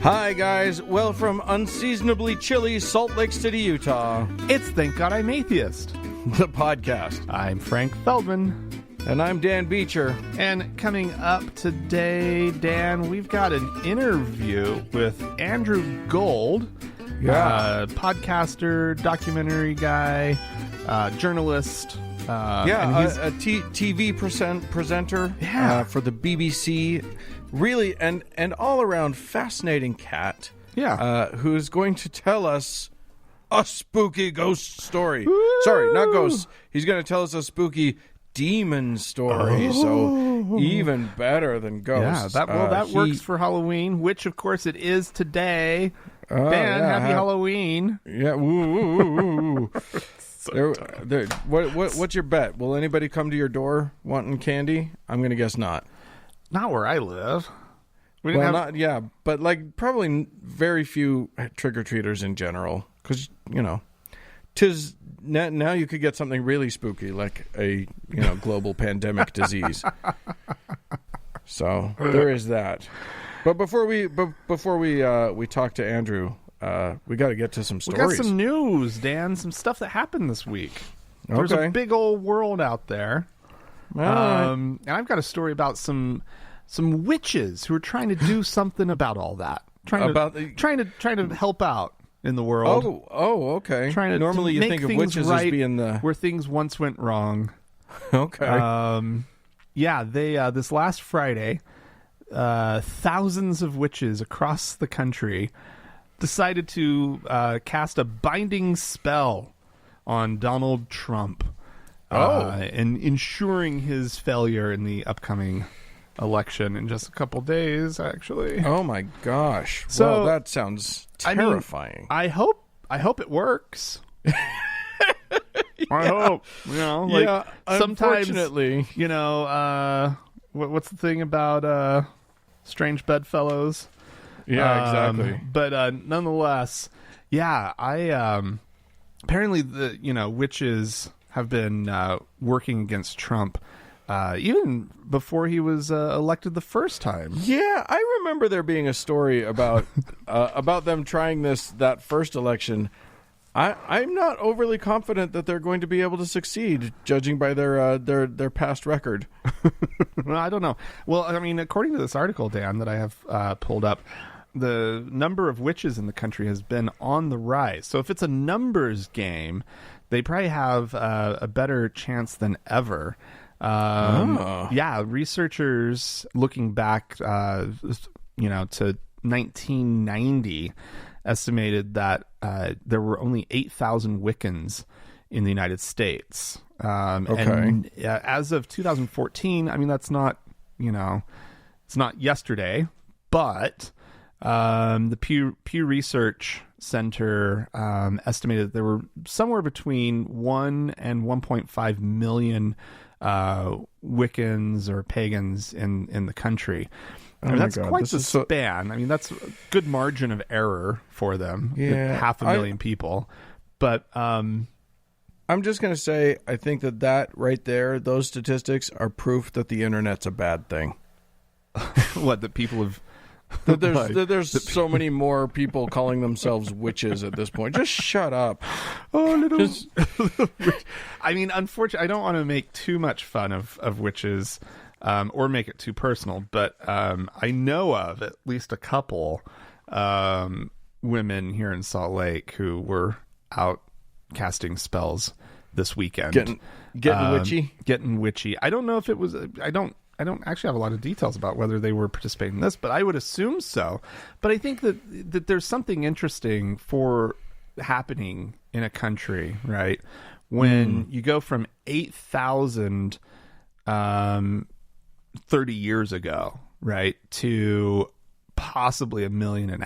Hi, guys. Well, from unseasonably chilly Salt Lake City, Utah, It's Thank God I'm Atheist. the podcast. I'm Frank Feldman. And I'm Dan Beecher. And coming up today, Dan, we've got an interview with Andrew Gold, podcaster, documentary guy, journalist. A TV presenter for the BBC. Really, and all-around fascinating cat. Who's going to tell us a spooky ghost story. Woo! Sorry, not ghosts. He's going to tell us a spooky demon story. So even better than ghosts. Yeah, that works for Halloween, which of course it is today. Dan, happy Halloween. Yeah, woo. What's your bet? Will anybody come to your door wanting candy? I'm going to guess not. Not where I live. But like probably very few trick-or-treaters in general. Because, tis now you could get something really spooky like a global pandemic disease. So there is that. But before we talk to Andrew, we got to get to some stories. We got some news, Dan. Some stuff that happened this week. There's a big old world out there. And I've got a story about some witches who are trying to do something about all that. Trying to help out in the world. Oh, okay. Normally you think of witches as being where things once went wrong. Okay. They this last Friday, thousands of witches across the country decided to cast a binding spell on Donald Trump. And ensuring his failure in the upcoming election in just a couple days, actually. Oh my gosh! So well, that sounds terrifying. I hope it works. I hope sometimes, unfortunately, what's the thing about strange bedfellows? Yeah, exactly. But nonetheless, I apparently the witches have been working against Trump even before he was elected the first time. Yeah, I remember there being a story about them trying that first election. I'm not overly confident that they're going to be able to succeed, judging by their past record. Well, I don't know. Well, I mean, according to this article, Dan, that I have pulled up, the number of witches in the country has been on the rise. So if it's a numbers game, they probably have a better chance than ever. Researchers looking back, to 1990, estimated that there were only 8,000 Wiccans in the United States. And as of 2014, I mean, that's not, it's not yesterday, but the Pew Research Center estimated that there were somewhere between 1 and 1.5 million Wiccans or pagans in the country. That's quite the span. I mean, that's a good margin of error for them. Yeah, 500,000 people. But I'm just going to say, I think that right there, those statistics are proof that the internet's a bad thing. What, that people have... There's so many more people calling themselves witches at this point. Just shut up. I mean, unfortunately, I don't want to make too much fun of witches or make it too personal, but I know of at least a couple women here in Salt Lake who were out casting spells this weekend. Getting witchy? Getting witchy. I don't know if it was... I don't actually have a lot of details about whether they were participating in this, but I would assume so. But I think that there's something interesting for happening in a country, right? When you go from 8,000 30 years ago, right, to possibly 1.5 million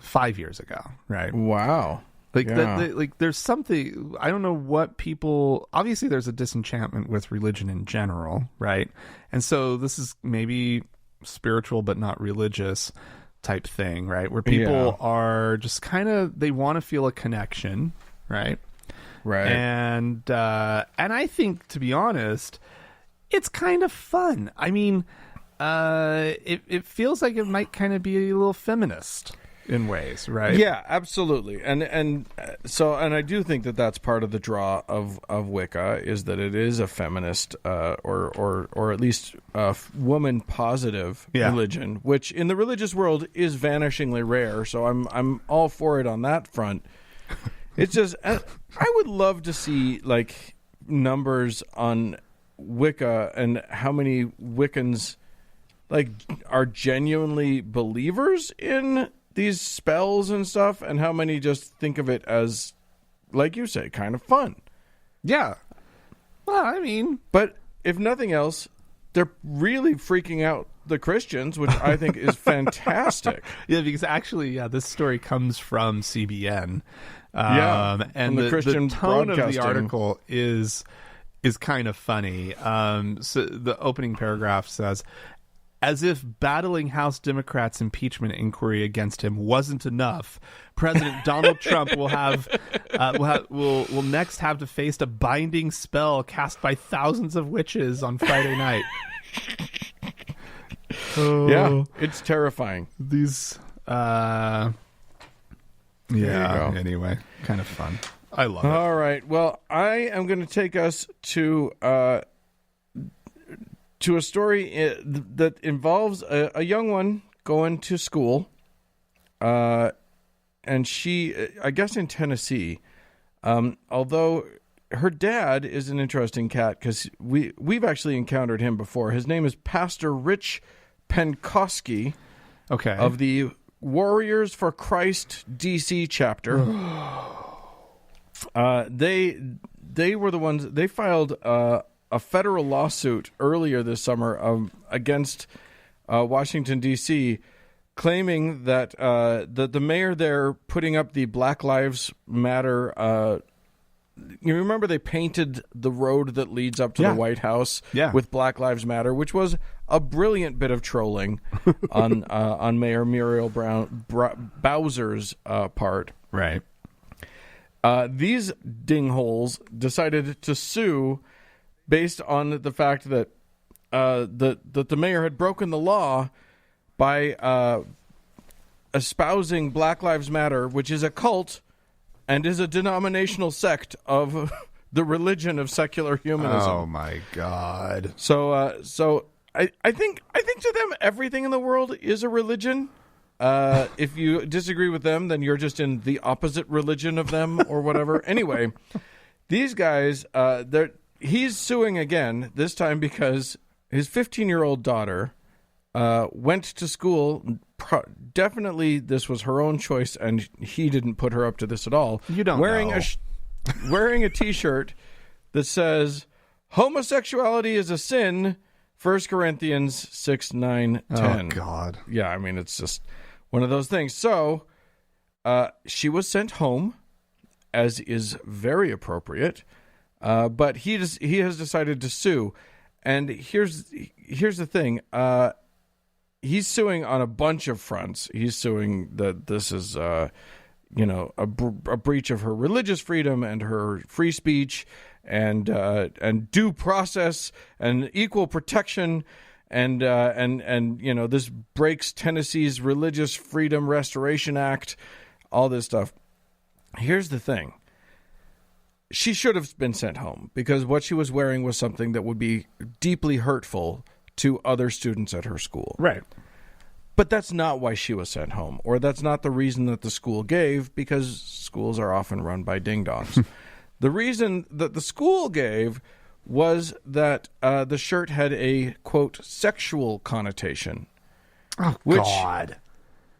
5 years ago, right? Wow. There's something, I don't know what people, obviously there's a disenchantment with religion in general, right? And so this is maybe spiritual but not religious type thing, right? Where people are just kind of, they want to feel a connection, right? Right. And I think, to be honest, it's kind of fun. I mean, It feels like it might kind of be a little feminist in ways, right? Yeah, absolutely. And I do think that that's part of the draw of Wicca, is that it is a feminist or at least woman positive religion, which in the religious world is vanishingly rare. So I'm all for it on that front. It's just I would love to see like numbers on Wicca and how many Wiccans like are genuinely believers in these spells and stuff, and how many just think of it as, like you say, kind of fun. Yeah. Well, I mean, but if nothing else, they're really freaking out the Christians, which I think is fantastic. Yeah, because actually, this story comes from CBN. And the Christian tone of the article is kind of funny. So the opening paragraph says, as if battling House Democrats' impeachment inquiry against him wasn't enough, President Donald Trump will next have to face a binding spell cast by thousands of witches on Friday night. Yeah, it's terrifying. These, anyway, kind of fun. I love it. All right. Well, I am going to take us to a story that involves a young one going to school, and she, I guess, in Tennessee. Although her dad is an interesting cat because we've actually encountered him before. His name is Pastor Rich Penkoski, of the Warriors for Christ DC chapter. They were the ones, they filed a federal lawsuit earlier this summer against Washington D.C., claiming that the mayor there putting up the Black Lives Matter. You remember they painted the road that leads up to the White House with Black Lives Matter, which was a brilliant bit of trolling on Mayor Muriel Bowser's part. Right. These dingholes decided to sue based on the fact that that the mayor had broken the law by espousing Black Lives Matter, which is a cult and is a denominational sect of the religion of secular humanism. Oh my God! So I think to them everything in the world is a religion. If you disagree with them, then you're just in the opposite religion of them or whatever. Anyway, these guys, he's suing again, this time because his 15-year-old daughter went to school. Definitely this was her own choice, and he didn't put her up to this at all. You don't wearing know. Wearing a T-shirt that says, homosexuality is a sin, 1 Corinthians 6, 9, 10. Oh, God. Yeah, I mean, it's just one of those things. So she was sent home, as is very appropriate, but he has decided to sue. And here's the thing. He's suing on a bunch of fronts. He's suing that this is, a breach of her religious freedom and her free speech and due process and equal protection. And this breaks Tennessee's Religious Freedom Restoration Act, all this stuff. Here's the thing. She should have been sent home because what she was wearing was something that would be deeply hurtful to other students at her school. Right. But that's not why she was sent home, or that's not the reason that the school gave, because schools are often run by ding-dongs. The reason that the school gave was that the shirt had a, quote, sexual connotation. Oh, God.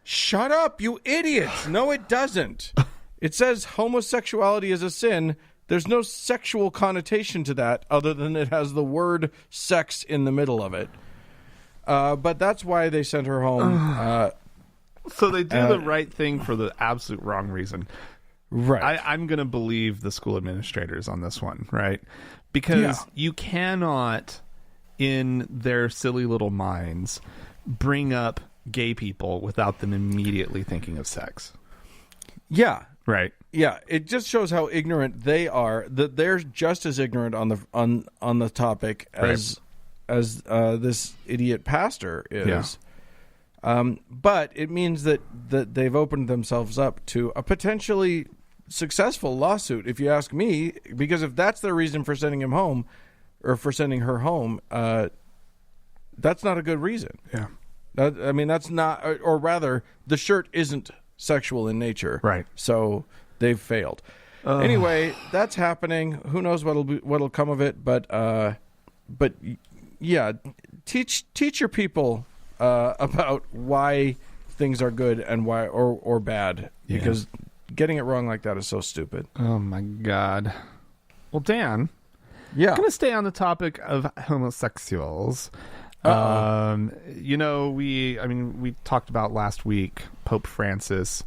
Shut up, you idiot. No, it doesn't. It says homosexuality is a sin. There's no sexual connotation to that other than it has the word sex in the middle of it. But that's why they sent her home. So they do the right thing for the absolute wrong reason. Right. I'm going to believe the school administrators on this one, right? Because you cannot, in their silly little minds, bring up gay people without them immediately thinking of sex. Yeah. Right. Yeah, it just shows how ignorant they are. That they're just as ignorant on the topic as this idiot pastor is. But it means that they've opened themselves up to a potentially successful lawsuit, if you ask me, because if that's their reason for sending him home or for sending her home, that's not a good reason. Yeah. That's not, or rather, the shirt isn't sexual in nature. Right. So they've failed. Anyway, that's happening. Who knows what'll come of it? But yeah, teach your people about why things are good and why or bad, because getting it wrong like that is so stupid. Oh my God. Well, Dan, I'm going to stay on the topic of homosexuals. We talked about last week Pope Francis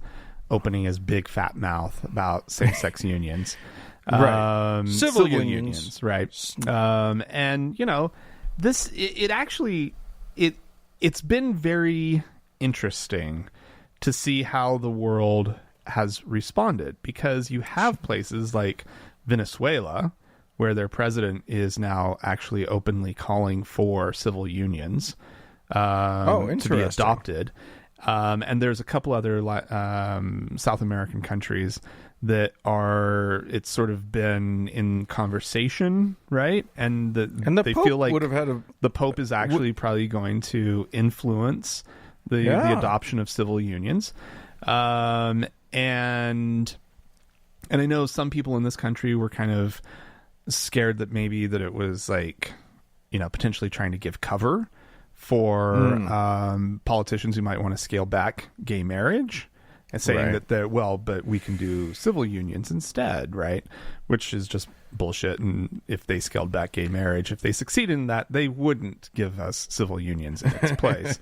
opening his big fat mouth about same-sex unions. Right. Civil unions. Right. And this, it's been very interesting to see how the world has responded, because you have places like Venezuela, where their president is now actually openly calling for civil unions to be adopted. And there's a couple other South American countries that it's sort of been in conversation, right? And they Pope feel like the Pope is actually probably going to influence the adoption of civil unions. And I know some people in this country were kind of scared that maybe that it was like, potentially trying to give cover for politicians who might want to scale back gay marriage and saying but we can do civil unions instead, right? Which is just bullshit. And if they scaled back gay marriage, if they succeed in that, they wouldn't give us civil unions in its place.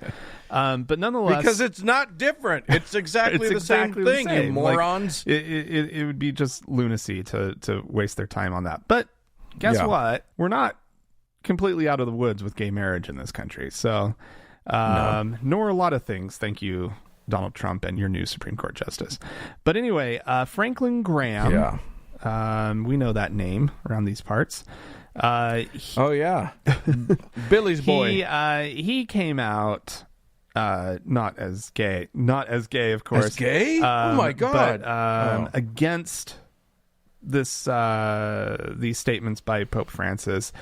But nonetheless, because it's not different. It's exactly the same thing, you morons. Like, it would be just lunacy to waste their time on that. But guess what? We're not completely out of the woods with gay marriage in this country. So, nor a lot of things. Thank you, Donald Trump and your new Supreme Court Justice. But anyway, Franklin Graham. We know that name around these parts. Billy's boy. He came out not as gay, of course. As gay? Oh my God! But against these statements by Pope Francis,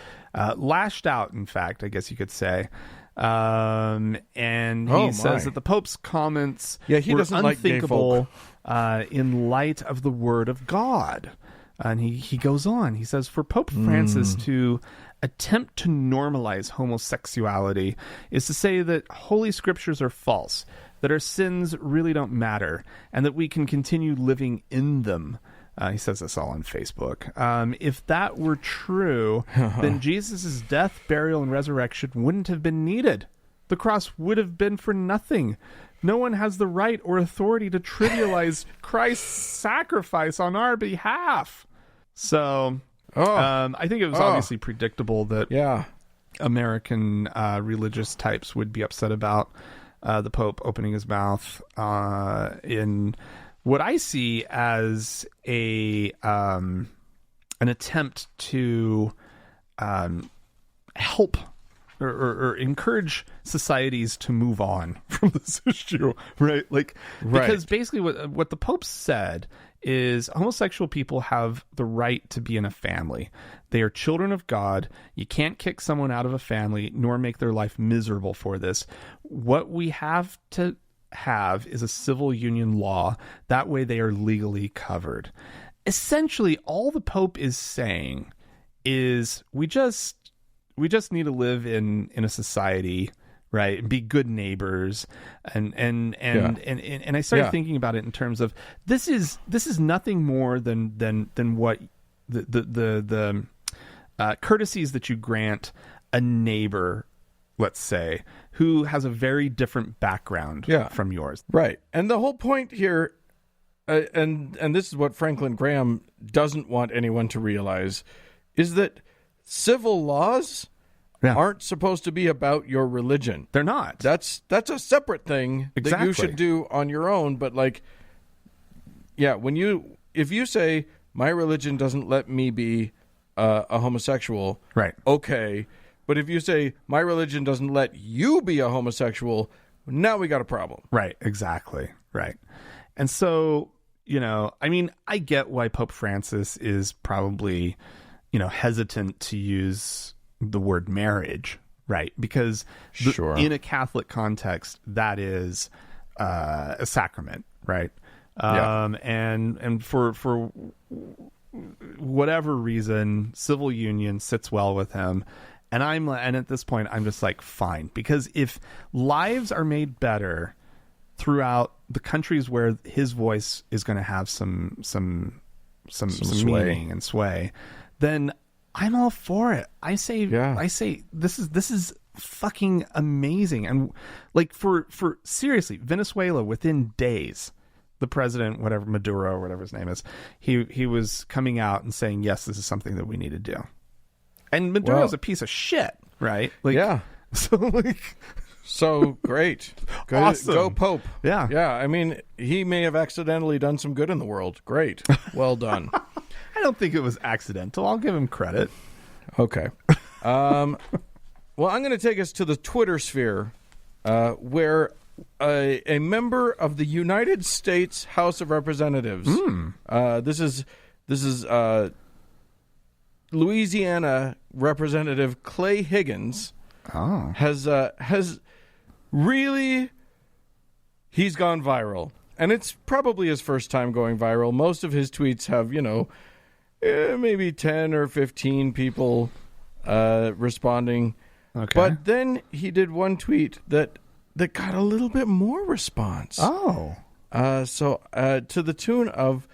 lashed out. In fact, I guess you could say. And he says that the Pope's comments he were doesn't unthinkable in light of the Word of God. And he goes on. He says, for Pope Francis to attempt to normalize homosexuality is to say that Holy Scriptures are false, that our sins really don't matter, and that we can continue living in them. He says this all on Facebook. If that were true, then Jesus' death, burial, and resurrection wouldn't have been needed. The cross would have been for nothing. No one has the right or authority to trivialize Christ's sacrifice on our behalf. So, I think it was obviously predictable that American religious types would be upset about the Pope opening his mouth in what I see as an attempt to help or encourage societies to move on from this issue, right? Because basically what the Pope said is homosexual people have the right to be in a family. They are children of God. You can't kick someone out of a family nor make their life miserable for this. What we have to have is a civil union law. That way they are legally covered. Essentially, all the Pope is saying is we just need to live in a society, right, and be good neighbors. And I started thinking about it in terms of this is nothing more than what the courtesies that you grant a neighbor, let's say, who has a very different background from yours. Right. And the whole point here, and this is what Franklin Graham doesn't want anyone to realize, is that civil laws aren't supposed to be about your religion. They're not. That's a separate thing that you should do on your own. But if you say my religion doesn't let me be a homosexual, right? Okay, But if you say, my religion doesn't let you be a homosexual, now we got a problem. Right, exactly. Right. And so, I mean, I get why Pope Francis is probably, hesitant to use the word marriage, right? Because in a Catholic context, that is a sacrament, right? And for whatever reason, civil union sits well with him. And at this point, I'm just like, fine, because if lives are made better throughout the countries where his voice is going to have some meaning and sway, then I'm all for it. I say this is fucking amazing. And like for seriously, Venezuela, within days, the president, whatever, Maduro or whatever his name is, he was coming out and saying, yes, this is something that we need to do. And Maduro's a piece of shit, right? Like, yeah. So great. Awesome. Go Pope. Yeah. Yeah. I mean, he may have accidentally done some good in the world. Great. Well done. I don't think it was accidental. I'll give him credit. Okay. Well, I'm going to take us to the Twitter sphere, where a member of the United States House of Representatives, this is Louisiana Representative Clay Higgins, has really, he's gone viral. And it's probably his first time going viral. Most of his tweets have, maybe 10 or 15 people responding. Okay. But then he did one tweet that got a little bit more response. Oh. So to the tune of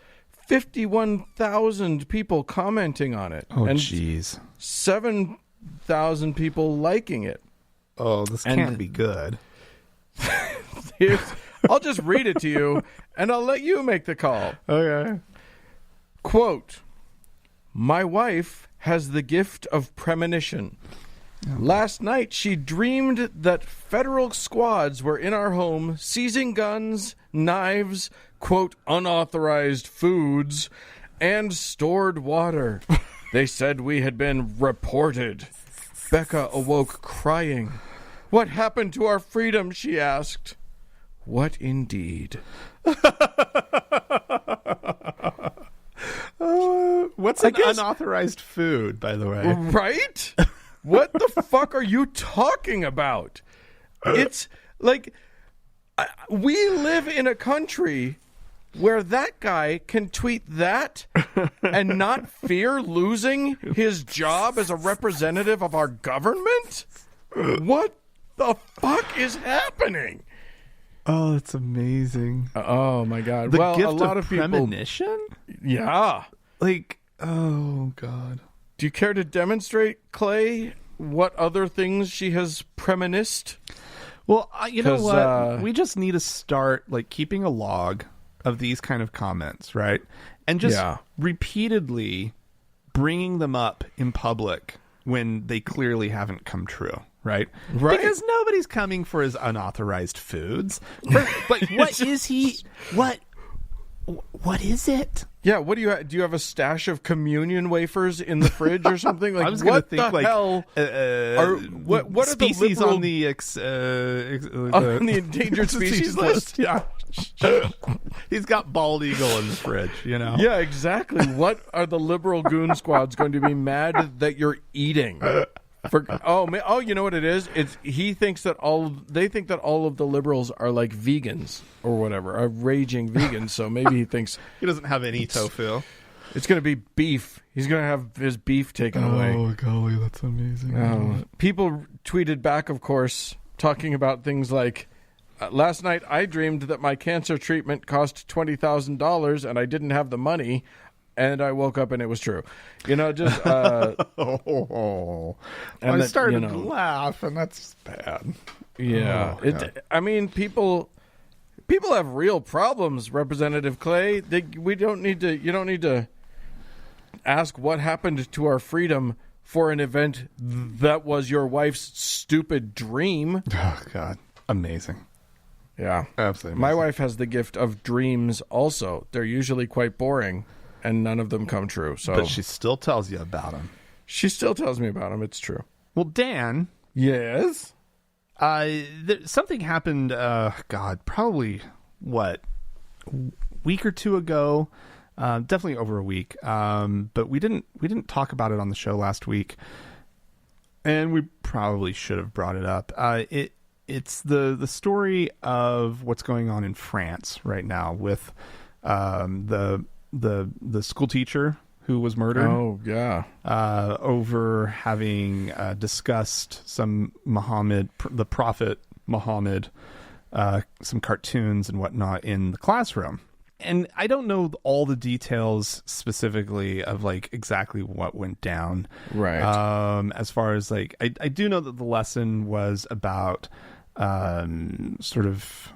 51,000 people commenting on it. Oh, jeez. 7,000 people liking it. Oh, this can't be good. I'll just read it to you, and I'll let you make the call. Okay. Quote, my wife has the gift of premonition. Last night, she dreamed that federal squads were in our home, seizing guns, knives, quote, unauthorized foods, and stored water. They said we had been reported. Becca awoke crying. What happened to our freedom, she asked. What indeed? What's an unauthorized food, by the way? Right? What the fuck are you talking about? It's like we live in a country where that guy can tweet that and not fear losing his job as a representative of our government? What the fuck is happening? Oh, that's amazing. Oh, my God. The well, gift a lot of people... premonition? Yeah. Like, oh, God. Do you care to demonstrate, Clay, what other things she has premonished? Well, you know what? We just need to start like keeping a log of these kind of comments, right? And just repeatedly bringing them up in public when they clearly haven't come true, right? Because nobody's coming for his unauthorized foods. But what is he? What is it? Yeah, what do you have a stash of communion wafers in the fridge or something? Like, I was going to think, like, hell? What species are the on the on the endangered species list? Yeah, he's got bald eagle in the fridge. Yeah, exactly. What are the liberal goon squads going to be mad that you're eating? You know what it is? They think that all of the liberals are like vegans or whatever, are raging vegans. So maybe he thinks he doesn't have any tofu. It's going to be beef. He's going to have his beef taken away. Oh golly, that's amazing. People tweeted back, of course, talking about things like, last night I dreamed that my cancer treatment cost $20,000 and I didn't have the money. And I woke up and it was true. And I started to laugh, and that's bad. Yeah. I mean, people have real problems, Representative Clay. You don't need to ask what happened to our freedom for an event that was your wife's stupid dream. Oh, God. Amazing. Yeah. Absolutely amazing. My wife has the gift of dreams also. They're usually quite boring. And none of them come true. But she still tells you about them. She still tells me about them. It's true. Well, Dan. Yes? Something happened, probably, week or two ago. Definitely over a week. But we didn't talk about it on the show last week. And we probably should have brought it up. It's the story of what's going on in France right now with the school teacher who was murdered. Oh yeah. Over having discussed some the Prophet Muhammad, some cartoons and whatnot in the classroom. And I don't know all the details specifically of like exactly what went down. Right. As far as like, I do know that the lesson was about sort of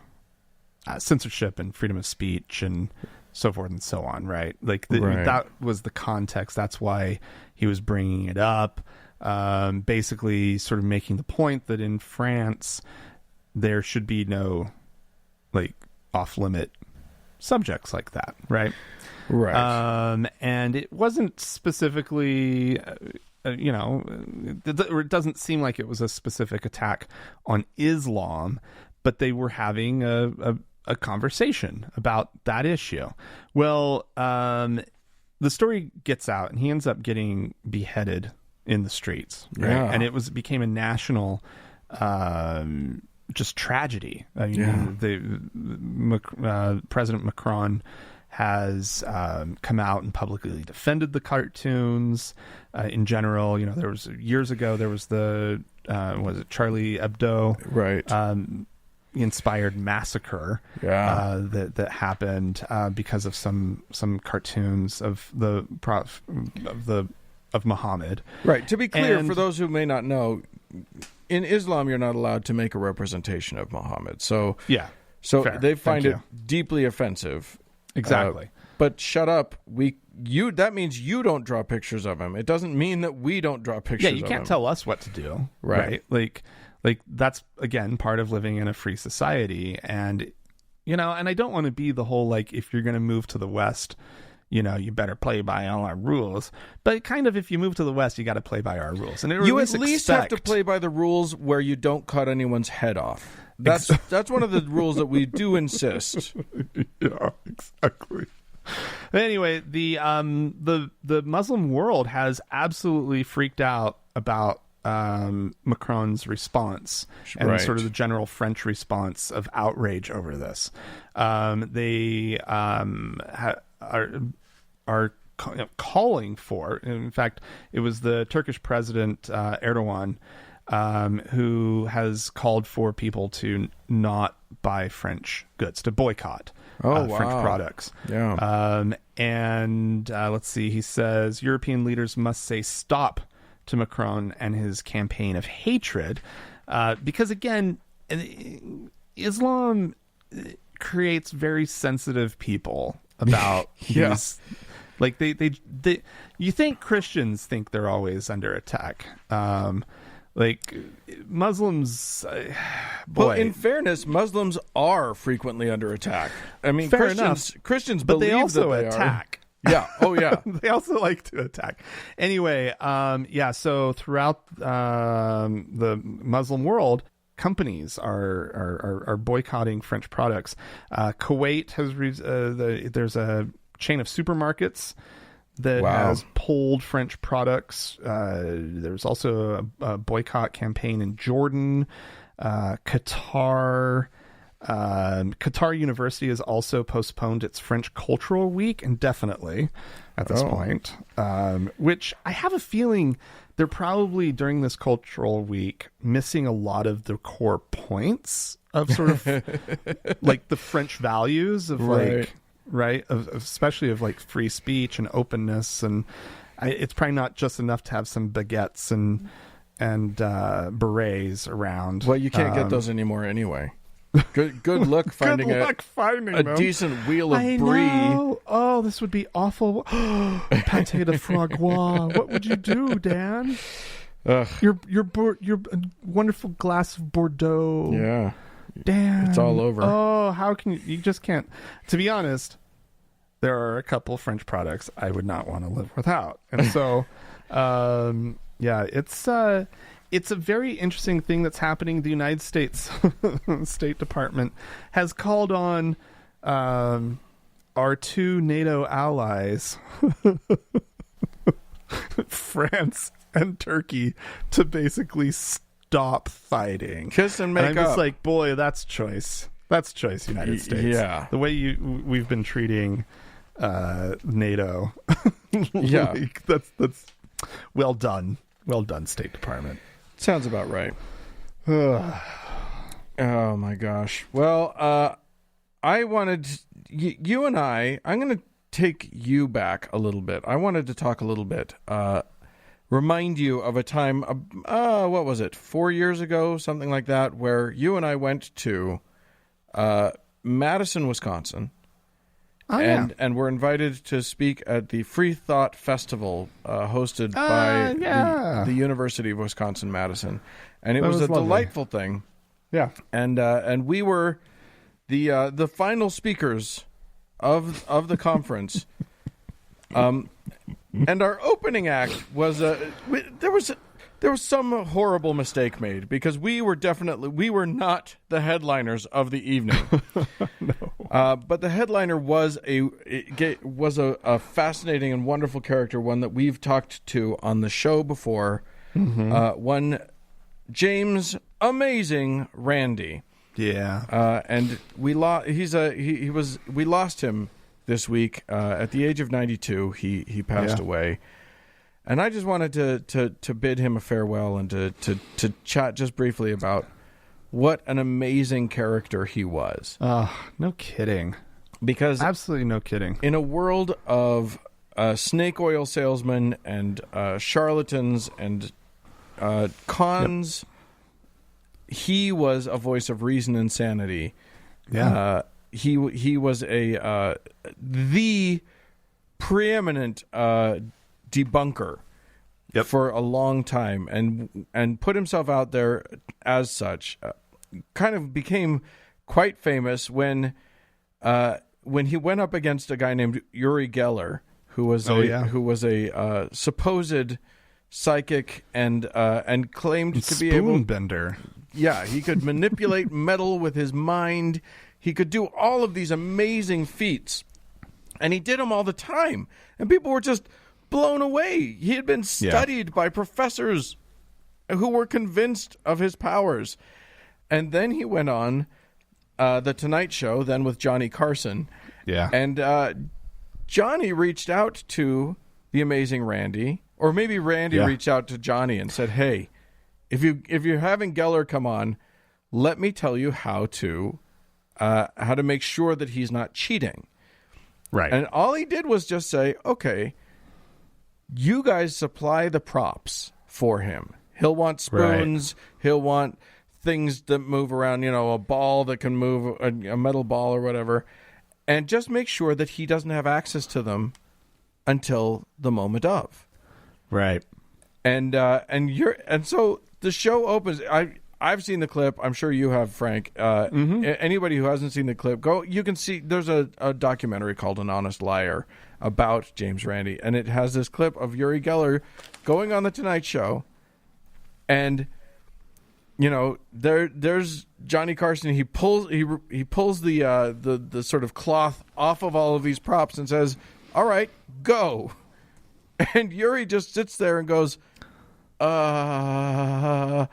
censorship and freedom of speech and so forth and so on. Right. Like that was the context. That's why he was bringing it up. Basically sort of making the point that in France, there should be no like off limit subjects like that, right? And it wasn't specifically, it doesn't seem like it was a specific attack on Islam, but they were having a conversation about that issue. Well, the story gets out, and he ends up getting beheaded in the streets, right? Yeah. And it became a national just tragedy. I mean, President Macron has come out and publicly defended the cartoons in general. You know, there was years ago there was the Charlie Hebdo inspired massacre that happened because of some cartoons of Muhammad. Right. To be clear, for those who may not know, in Islam, you're not allowed to make a representation of Muhammad. So fair. They find it deeply offensive. Exactly. But shut up. That means you don't draw pictures of him. It doesn't mean that we don't draw pictures of him. Yeah, you can't tell us what to do. Right? Like that's, again, part of living in a free society. And, and I don't want to be the whole, like, if you're going to move to the West, you better play by all our rules. But kind of, if you move to the West, you got to play by our rules. And you at least have to play by the rules where you don't cut anyone's head off. That's one of the rules that we do insist. Yeah, exactly. Anyway, the Muslim world has absolutely freaked out about Macron's response and sort of the general French response of outrage over this. They are calling for. In fact, it was the Turkish president Erdogan who has called for people to not buy French goods, to boycott French products. Yeah. And let's see, he says European leaders must say stop to Macron and his campaign of hatred, because again, Islam creates very sensitive people about these. Like they you think Christians think they're always under attack. Like Muslims, well, in fairness, Muslims are frequently under attack. I mean, Christians but believe they also that they attack. Yeah. Oh, yeah. They also like to attack. Anyway, so throughout the Muslim world, companies are boycotting French products. Kuwait has there's a chain of supermarkets that has pulled French products. There's also a boycott campaign in Jordan, Qatar. Qatar University has also postponed its French Cultural Week indefinitely at this point, which I have a feeling they're probably during this cultural week missing a lot of the core points of sort of like the French values of especially of like free speech and openness. And it's probably not just enough to have some baguettes and berets around. Well, you can't get those anymore anyway. Good luck finding a decent wheel of brie. Know. Oh, this would be awful. Pâté de foie gras. What would you do, Dan? Your wonderful glass of Bordeaux. Yeah. Dan. It's all over. Oh, how can you just can't. To be honest, there are a couple French products I would not want to live without. And so, it's a very interesting thing that's happening. The United States State Department has called on our two NATO allies, France and Turkey, to basically stop fighting. Kiss and make up. I'm just like, boy, that's choice. That's choice, United States. Yeah. The way we've been treating NATO. Yeah. Like, that's well done. Well done, State Department. Sounds about right. Oh my gosh. Well, I wanted you and I'm going to take you back a little bit. I wanted to talk a little bit, remind you of a time, what was it, 4 years ago, something like that, where you and I went to Madison, Wisconsin. Oh, yeah. And were invited to speak at the Free Thought Festival hosted by the University of Wisconsin-Madison. And it was a delightful thing. Yeah. And we were the final speakers of the conference. And our opening act was there was some horrible mistake made, because we were not the headliners of the evening. No. But the headliner was a fascinating and wonderful character, one that we've talked to on the show before. Mm-hmm. One James Amazing Randi. Yeah. And we lost him this week at the age of 92. He passed away. And I just wanted to bid him a farewell and to chat just briefly about what an amazing character he was. No kidding. Because absolutely no kidding. In a world of snake oil salesmen and charlatans and cons, he was a voice of reason and sanity. Yeah. He was the preeminent debunker for a long time, and put himself out there as such. Kind of became quite famous when he went up against a guy named Uri Geller, who was a supposed psychic and claimed to be able bender. Yeah, he could manipulate metal with his mind. He could do all of these amazing feats, and he did them all the time, and people were just blown away. He had been studied by professors who were convinced of his powers. And then he went on The Tonight Show, then with Johnny Carson. Yeah. And Johnny reached out to the amazing Randi, or maybe Randi reached out to Johnny and said, "Hey, if you're having Geller come on, let me tell you how to make sure that he's not cheating." Right. And all he did was just say, "Okay, you guys supply the props for him. He'll want spoons. Right. He'll want things that move around, a ball that can move, a metal ball or whatever. And just make sure that he doesn't have access to them until the moment of." Right. And so the show opens. I've seen the clip. I'm sure you have, Frank. Anybody who hasn't seen the clip, go. You can see there's a documentary called An Honest Liar about James Randi, and it has this clip of Uri Geller going on the Tonight Show, and there's Johnny Carson. He pulls the sort of cloth off of all of these props and says, "All right, go." And Uri just sits there and goes, yeah.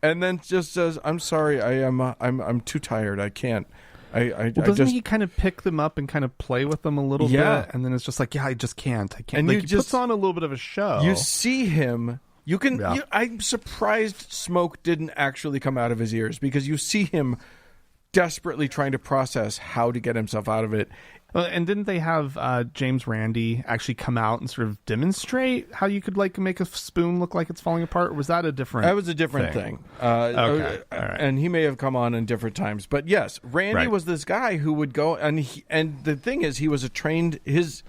And then just says, "I'm sorry, I'm too tired. I can't." Doesn't he kind of pick them up and kind of play with them a little bit? And then it's just like, I just can't. I can't. And he puts on a little bit of a show. You see him. You can. Yeah. I'm surprised smoke didn't actually come out of his ears, because you see him desperately trying to process how to get himself out of it. And didn't they have James Randi actually come out and sort of demonstrate how you could make a spoon look like it's falling apart? Or was that a different? That was a different thing. Okay, all right. And he may have come on in different times, but yes, Randi was this guy who would go and the thing is, he was a trained. His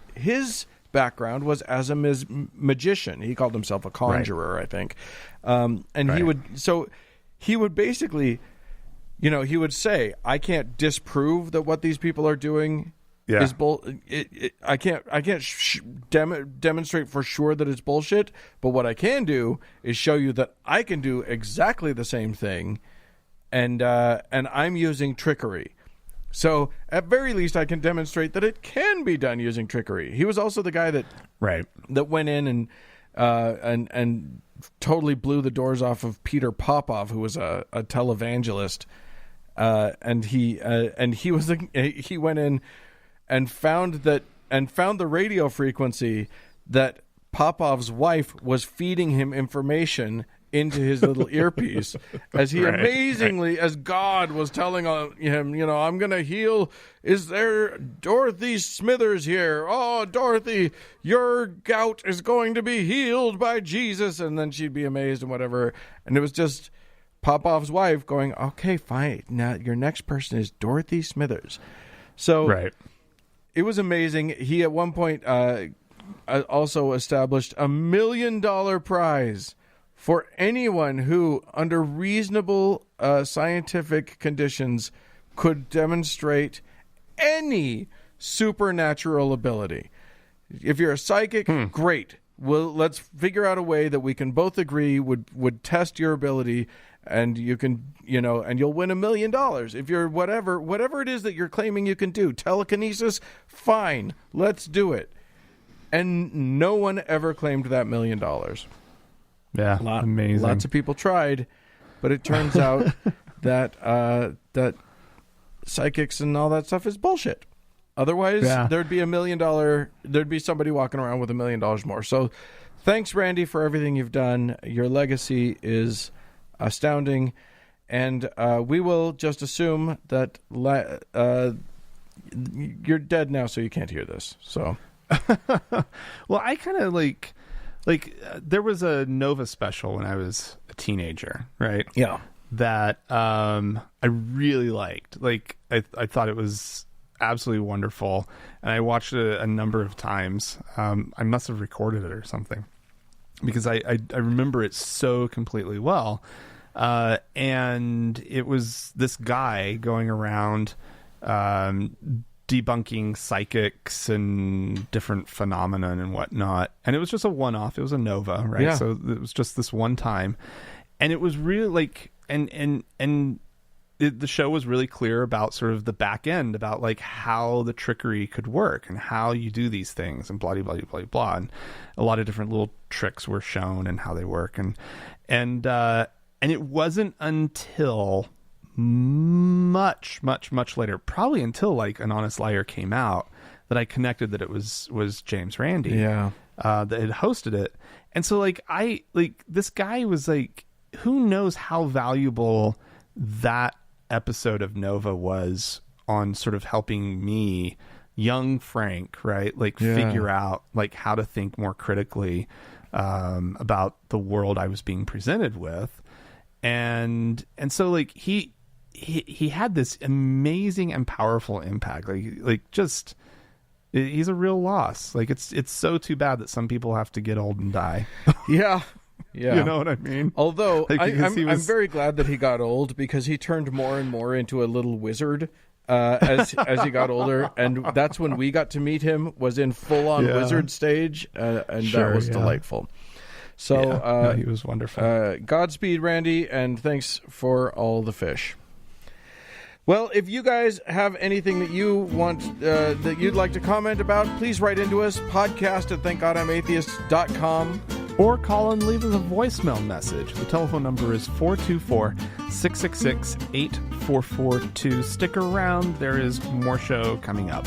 background was as a magician. He called himself a conjurer, I think, he would basically, he would say, "I can't disprove that what these people are doing Yeah. I can't demonstrate for sure that it's bullshit, but what I can do is show you that I can do exactly the same thing, and I'm using trickery. So at very least, I can demonstrate that it can be done using trickery. He was also the guy that went in and totally blew the doors off of Peter Popoff, who was a televangelist, and he went in and found the radio frequency that Popoff's wife was feeding him information into his little earpiece as he as God was telling him, I'm going to heal. Is there Dorothy Smithers here? Oh, Dorothy, your gout is going to be healed by Jesus. And then she'd be amazed and whatever. And it was just Popoff's wife going, okay, fine. Now your next person is Dorothy Smithers. So it was amazing. He at one point also established $1 million prize for anyone who, under reasonable scientific conditions, could demonstrate any supernatural ability. If you're a psychic, great. Well, let's figure out a way that we can both agree would test your ability, and you can, and you'll win $1 million. If you're whatever it is that you're claiming you can do, telekinesis, fine, let's do it. And no one ever claimed that $1 million. Yeah, amazing. Lots of people tried, but it turns out that psychics and all that stuff is bullshit. Otherwise, there'd be $1 million. There'd be somebody walking around with $1 million more. So, thanks, Randy, for everything you've done. Your legacy is astounding, and we will just assume that you're dead now, so you can't hear this. So, well, I kind of like there was a Nova special when I was a teenager, right? Yeah. That I really liked. Like I thought it was absolutely wonderful, and I watched it a number of times. I must have recorded it or something because I remember it so completely well. And it was this guy going around debunking psychics and different phenomenon and whatnot. And it was just a one-off. It was a Nova, right? Yeah. So it was just this one time. And it was really like, the show was really clear about sort of the back end, about like how the trickery could work and how you do these things and blah, blah, blah, blah, blah. And a lot of different little tricks were shown and how they work. And it wasn't until much later, probably until like An Honest Liar came out, that I connected that it was James Randi, that had hosted it. And so this guy was like, who knows how valuable that episode of Nova was on sort of helping me, young Frank, right? Like figure out like how to think more critically about the world I was being presented with. And so like he had this amazing and powerful impact. Like just he's a real loss. Like it's so too bad that some people have to get old and die. Yeah. You know what I mean? Although like, I'm very glad that he got old, because he turned more and more into a little wizard as he got older, and that's when we got to meet him, was in full on wizard stage, and that was delightful. So he was wonderful. Godspeed, Randy, and thanks for all the fish. Well, if you guys have anything that you want, that you'd like to comment about, please write into us, podcast@thankgodimatheist.com. Or call and leave us a voicemail message. The telephone number is 424-666-8442. Stick around. There is more show coming up.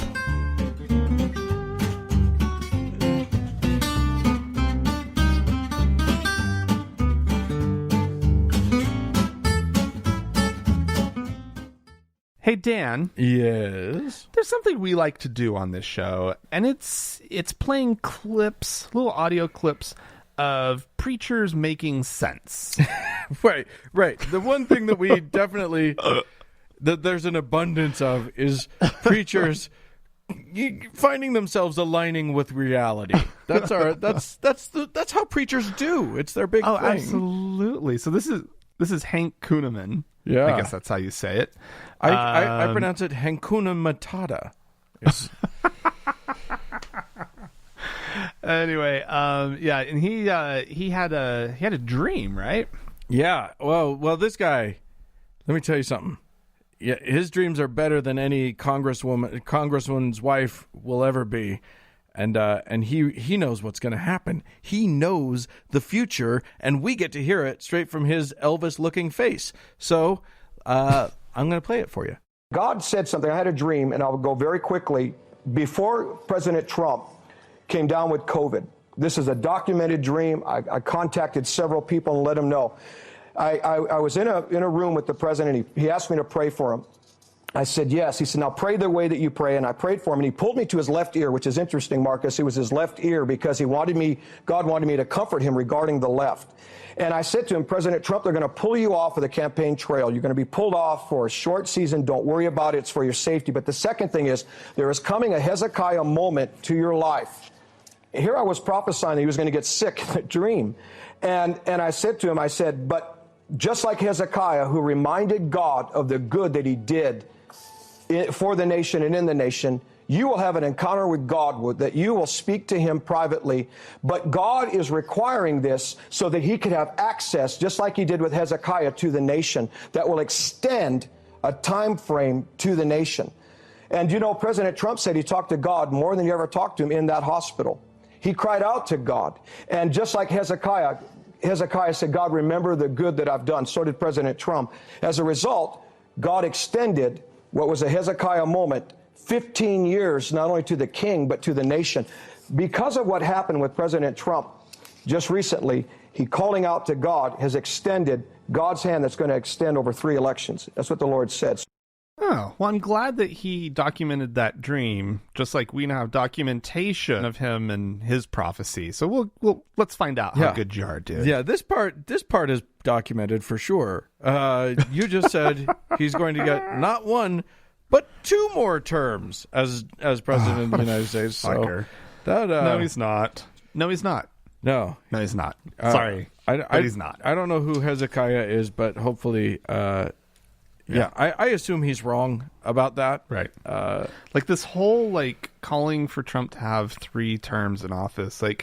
Hey, Dan. Yes? There's something we like to do on this show, and it's playing clips, little audio clips of preachers making sense. Right. The one thing that we definitely that there's an abundance of is preachers finding themselves aligning with reality. That's how preachers do. It's their big thing. Absolutely. So this is Hank Kuhneman. Yeah, I guess that's how you say it. I pronounce it Hankuna Matata. Anyway, and he had a dream, right? Yeah. Well, this guy, let me tell you something. Yeah, his dreams are better than any congresswoman's wife will ever be. And he knows what's going to happen. He knows the future, and we get to hear it straight from his Elvis-looking face. So I'm going to play it for you. God said something. I had a dream, and I'll go very quickly. Before President Trump came down with COVID, this is a documented dream. I contacted several people and let them know. I was in a room with the president. He asked me to pray for him. I said, yes. He said, now pray the way that you pray. And I prayed for him. And he pulled me to his left ear, which is interesting, Marcus. It was his left ear because God wanted me to comfort him regarding the left. And I said to him, President Trump, they're going to pull you off of the campaign trail. You're going to be pulled off for a short season. Don't worry about it. It's for your safety. But the second thing is there is coming a Hezekiah moment to your life. Here I was prophesying that he was going to get sick in a dream. And I said to him, I said, but just like Hezekiah, who reminded God of the good that he did for the nation and in the nation, you will have an encounter with God, that you will speak to him privately. But God is requiring this so that he could have access, just like he did with Hezekiah, to the nation that will extend a time frame to the nation. And you know, President Trump said he talked to God more than he ever talked to him in that hospital. He cried out to God. And just like Hezekiah said, God, remember the good that I've done. So did President Trump. As a result, God extended what was a Hezekiah moment, 15 years, not only to the king, but to the nation. Because of what happened with President Trump just recently, he calling out to God has extended God's hand that's going to extend over 3 elections. That's what the Lord said. Oh, well, I'm glad that he documented that dream, just like we now have documentation of him and his prophecy. So let's find out how good you are, dude. Yeah, this part is documented for sure. You just said he's going to get not 1, but 2 more terms as president of the United States. So no, he's not. No, he's not. No, he's not. Sorry, but he's not. I don't know who Hezekiah is, but hopefully. I assume he's wrong about that. Right. Like this whole calling for Trump to have 3 terms in office, you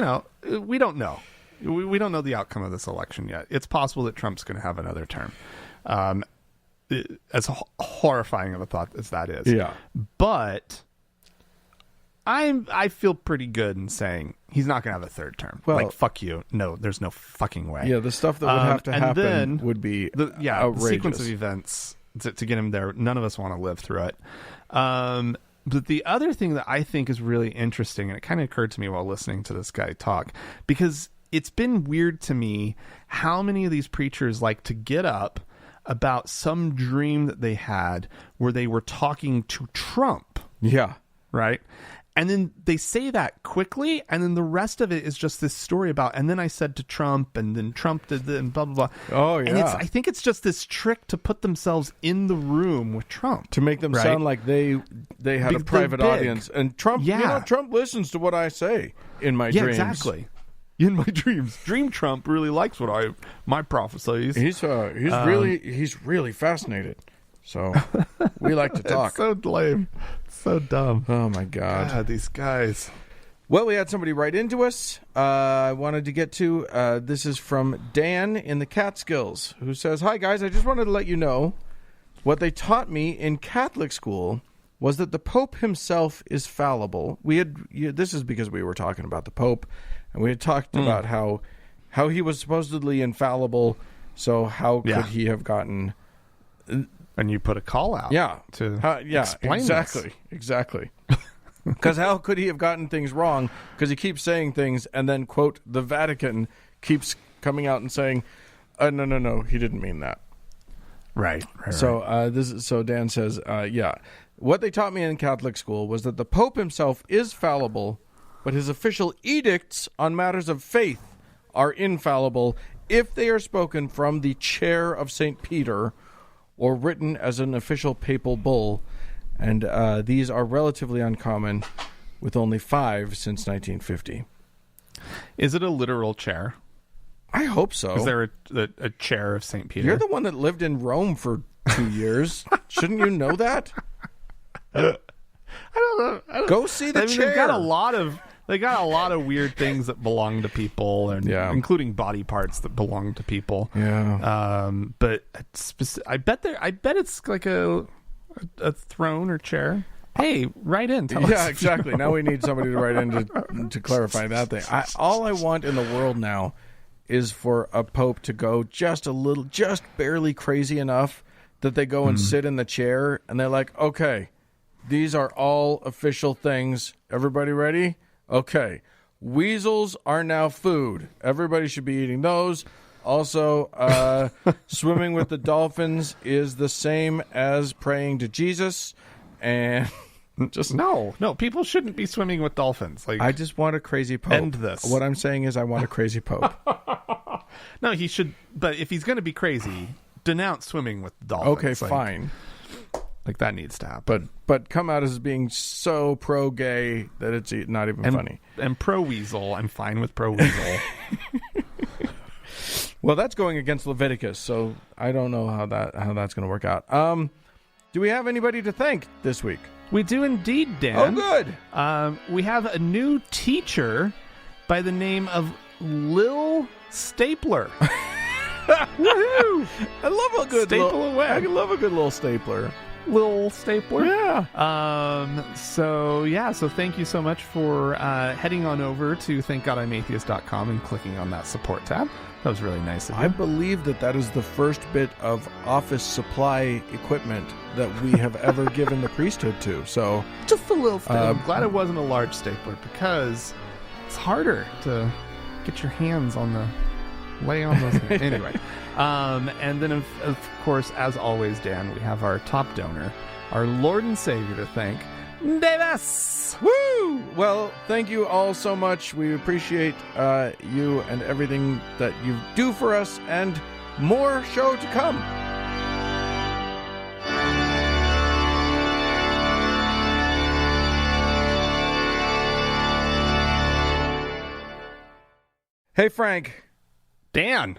know, we don't know. We don't know the outcome of this election yet. It's possible that Trump's going to have another term. As horrifying of a thought as that is. Yeah. But I feel pretty good in saying he's not going to have a 3rd term. Well, fuck you. No, there's no fucking way. Yeah, the stuff that would have to happen would be outrageous. The sequence of events to get him there, none of us want to live through it. But the other thing that I think is really interesting, and it kind of occurred to me while listening to this guy talk, because it's been weird to me how many of these preachers like to get up about some dream that they had where they were talking to Trump. Yeah. Right? And then they say that quickly, and then the rest of it is just this story about, and then I said to Trump, and then Trump did this, and blah, blah, blah. Oh, yeah. And I think it's just this trick to put themselves in the room with Trump. To make them sound like they had a private audience. And Trump, Trump listens to what I say in my dreams. Yeah, exactly. In my dreams. Dream Trump really likes my prophecies. He's really fascinated. So we like to talk. It's so lame. So dumb. Oh, my God. These guys. Well, we had somebody write into us. I wanted to get to. This is from Dan in the Catskills, who says, "Hi, guys. I just wanted to let you know what they taught me in Catholic school was that the Pope himself is fallible." This is because we were talking about the Pope, and we had talked about how he was supposedly infallible. So how could he have gotten... And you put a call out to explain exactly. Because how could he have gotten things wrong? Because he keeps saying things, and then, quote, the Vatican keeps coming out and saying, no, he didn't mean that. Right. So Dan says, what they taught me in Catholic school was that the Pope himself is fallible, but his official edicts on matters of faith are infallible if they are spoken from the chair of St. Peter or written as an official papal bull, and these are relatively uncommon, with only 5 since 1950. Is it a literal chair? I hope so. Is there a chair of St. Peter? You're the one that lived in Rome for 2 years. Shouldn't you know that? don't know. Go see the chair. They got a lot of weird things that belong to people, and including body parts that belong to people. Yeah. But I bet it's like a throne or chair. Hey, write in. Tell us. Exactly. Now we need somebody to write in to clarify that thing. All I want in the world now is for a pope to go just barely crazy enough that they go and sit in the chair and they're like, okay, these are all official things. Everybody ready? Okay. Weasels are now food. Everybody should be eating those. Also, swimming with the dolphins is the same as praying to Jesus. And just no, people shouldn't be swimming with dolphins. Like, I just want a crazy pope. End this. What I'm saying is I want a crazy pope. No, he should. But if he's going to be crazy, denounce swimming with dolphins. Okay, fine. Like that needs to happen. But come out as being so pro-gay that it's not even funny. And pro-weasel, I'm fine with pro-weasel. Well, that's going against Leviticus, so I don't know how that's going to work out. Do we have anybody to thank this week? We do indeed, Dan. Oh, good. We have a new teacher by the name of Lil Stapler. Woohoo! I love a good away. I love a good little stapler. Lil Stapler. Yeah. So thank you so much for heading on over to thankgodimatheist.com and clicking on that support tab. That was really nice of you. I believe that is the first bit of office supply equipment that we have ever given the priesthood to. So just a little thing. I'm glad it wasn't a large stapler because it's harder to get your hands on lay on those things. Anyway. And then of course, as always, Dan, we have our top donor, our Lord and Savior to thank, Davis. Woo! Well, thank you all so much. We appreciate you and everything that you do for us, and more show to come. Hey, Frank. Dan.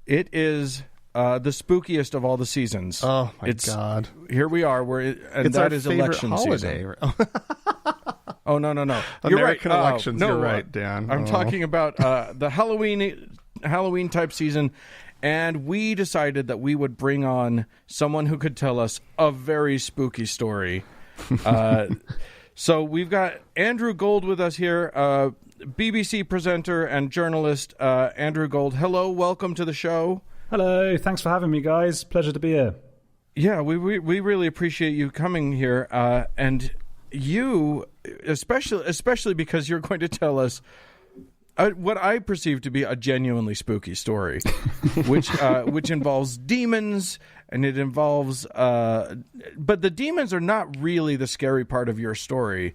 It is the spookiest of all the seasons. Oh, my God. Here we are. It's that our is favorite election holiday. season. Oh, no. You're American right. elections. You're right, Dan. I'm talking about the Halloween type season, and we decided that we would bring on someone who could tell us a very spooky story. So we've got Andrew Gold with us here, BBC presenter and journalist. Andrew Gold, hello, welcome to the show. Hello, thanks for having me, guys. Pleasure to be here. Yeah, we really appreciate you coming here, and you especially because you're going to tell us what I perceive to be a genuinely spooky story, which involves demons, and it involves but the demons are not really the scary part of your story.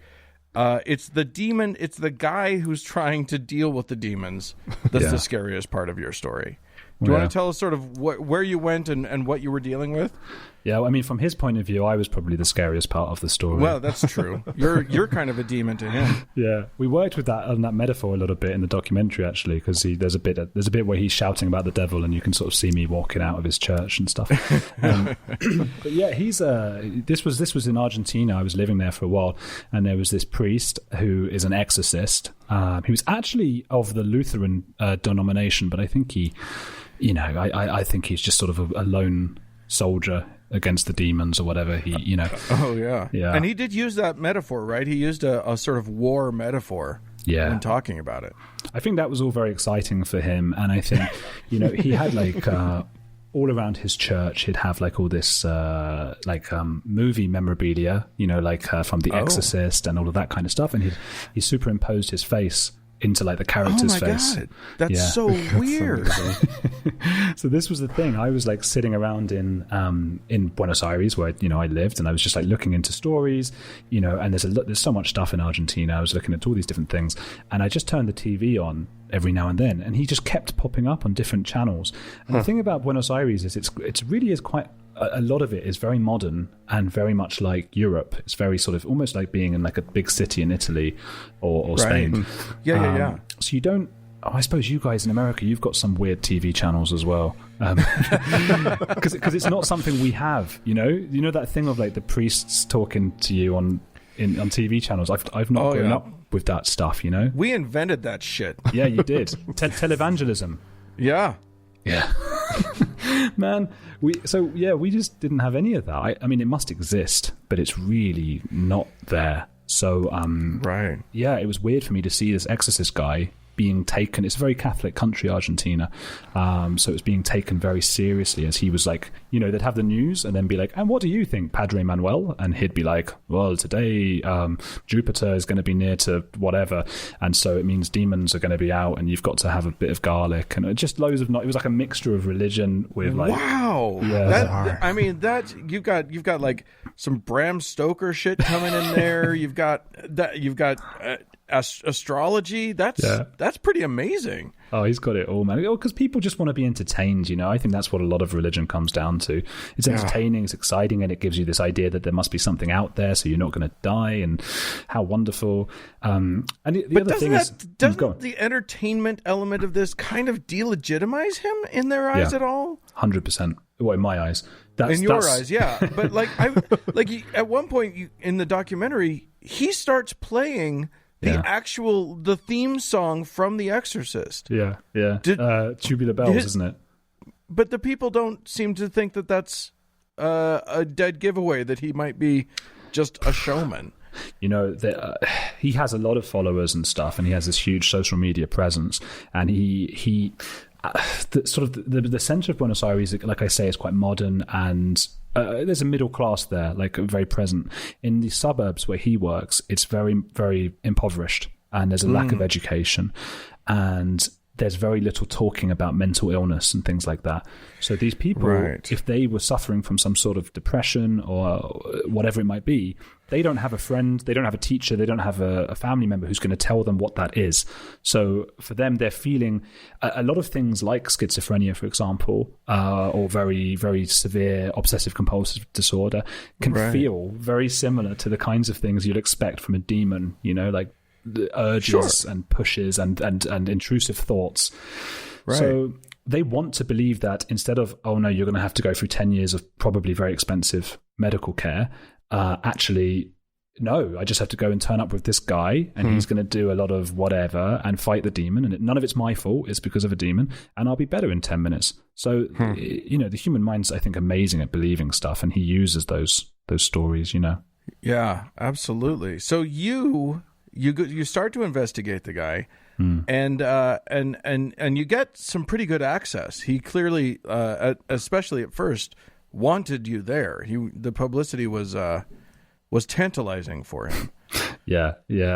It's the demon. It's the guy who's trying to deal with the demons that's the scariest part of your story. Do you want to tell us sort of where you went and what you were dealing with? Yeah, I mean, from his point of view, I was probably the scariest part of the story. Well, that's true. You're kind of a demon to him. Yeah, we worked with that metaphor a little bit in the documentary, actually, because there's a bit where he's shouting about the devil, and you can sort of see me walking out of his church and stuff. But yeah, he's this was in Argentina. I was living there for a while, and there was this priest who is an exorcist. He was actually of the Lutheran denomination, but I think I think he's just sort of a lone soldier against the demons or whatever. Oh yeah. And he did use that metaphor, right? He used a sort of war metaphor when talking about it. I think that was all very exciting for him, and I think he had like all around his church he'd have like all this movie memorabilia, from The Exorcist and all of that kind of stuff, and he superimposed his face into like the character's face. God. That's so weird. So this was the thing. I was like sitting around in Buenos Aires where I lived, and I was just like looking into stories, and there's so much stuff in Argentina. I was looking at all these different things, and I just turned the TV on every now and then, and he just kept popping up on different channels. And the thing about Buenos Aires is it really is quite a lot of it is very modern and very much like Europe. It's very sort of almost like being in like a big city in Italy or Spain. Yeah. So you don't. I suppose you guys in America, you've got some weird TV channels as well, because it's not something we have. You know that thing of like the priests talking to you on on TV channels. I've not grown up with that stuff, you know. We invented that shit. Yeah, you did. Televangelism. Yeah. Yeah. Man, we just didn't have any of that. I mean, it must exist, but it's really not there. So, right. Yeah, it was weird for me to see this exorcist guy being taken. It's a very Catholic country, Argentina, so it was being taken very seriously, as he was like, you know, they'd have the news and then be like, and what do you think, Padre Manuel? And he'd be like, well, today Jupiter is going to be near to whatever, and so it means demons are going to be out and you've got to have a bit of garlic, and just loads of it was like a mixture of religion with like, wow, yeah. I mean, that you've got like some Bram Stoker shit coming in there. You've got astrology. That's pretty amazing. Oh, he's got it all, man. Because people just want to be entertained, you know. I think that's what a lot of religion comes down to. It's entertaining, it's exciting, and it gives you this idea that there must be something out there, so you're not going to die, and how wonderful. And the other thing is, doesn't the entertainment element of this kind of delegitimize him in their eyes at all? 100%. Well, in my eyes. In your eyes, yeah. But like, at one point in the documentary, he starts playing the theme song from The Exorcist. Yeah. Tubular Bells, isn't it? But the people don't seem to think that that's a dead giveaway, that he might be just a showman. You know, he has a lot of followers and stuff, and he has this huge social media presence, and he the center of Buenos Aires, like I say, is quite modern, and there's a middle class there, like very present. In the suburbs where he works, it's very, very impoverished, and there's a lack of education, and there's very little talking about mental illness and things like that. So these people, if they were suffering from some sort of depression or whatever it might be, they don't have a friend, they don't have a teacher, they don't have a family member who's going to tell them what that is. So for them, they're feeling a lot of things like schizophrenia, for example, or very, very severe obsessive compulsive disorder can feel very similar to the kinds of things you'd expect from a demon, you know, like the urges and pushes and intrusive thoughts. Right. So they want to believe that instead of, oh no, you're going to have to go through 10 years of probably very expensive medical care, actually, no, I just have to go and turn up with this guy, and he's going to do a lot of whatever and fight the demon, and none of it's my fault, it's because of a demon, and I'll be better in 10 minutes. So, you know, the human mind's, I think, amazing at believing stuff, and he uses those stories, you know. Yeah, absolutely. So you start to investigate the guy, and you get some pretty good access. He clearly, especially at first, wanted you there. The publicity was tantalizing for him. Yeah.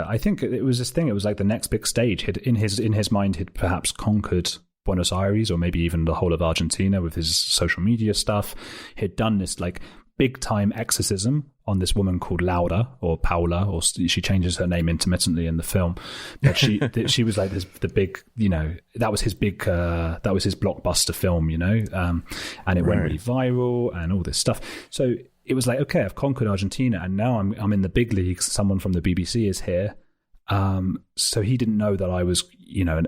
I think it was this thing. It was like the next big stage. In his mind, he'd perhaps conquered Buenos Aires, or maybe even the whole of Argentina with his social media stuff. He'd done this like big time exorcism on this woman called Laura, or Paula, or she changes her name intermittently in the film, but she was like the big, you know, that was his blockbuster film, you know, and it went really viral and all this stuff. So it was like, okay, I've conquered Argentina, and now I'm in the big leagues. Someone from the BBC is here. So he didn't know that I was, you know,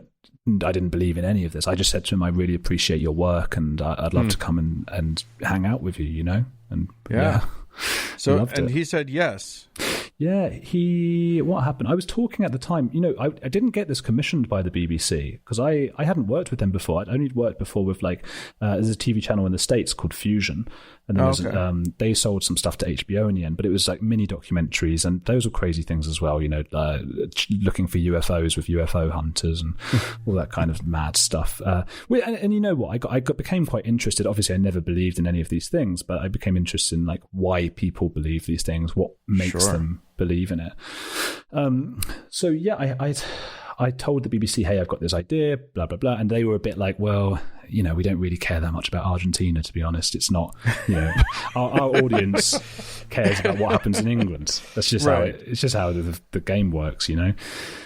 I didn't believe in any of this. I just said to him, I really appreciate your work, and I'd love to come and hang out with you, you know? And so, and he said yes. Yeah, what happened? I was talking at the time, you know, I didn't get this commissioned by the BBC because I hadn't worked with them before. I'd only worked before with like, there's a TV channel in the States called Fusion. And they sold some stuff to HBO in the end, but it was like mini documentaries, and those were crazy things as well, you know, looking for UFOs with UFO hunters and all that kind of mad stuff. And you know what, I became quite interested. Obviously, I never believed in any of these things, but I became interested in like why people believe these things, what makes them believe in it. So yeah, I told the BBC, hey, I've got this idea, blah, blah, blah. And they were a bit like, well, you know, we don't really care that much about Argentina, to be honest. It's not, you know, our audience cares about what happens in England. That's just it's just how the game works, you know?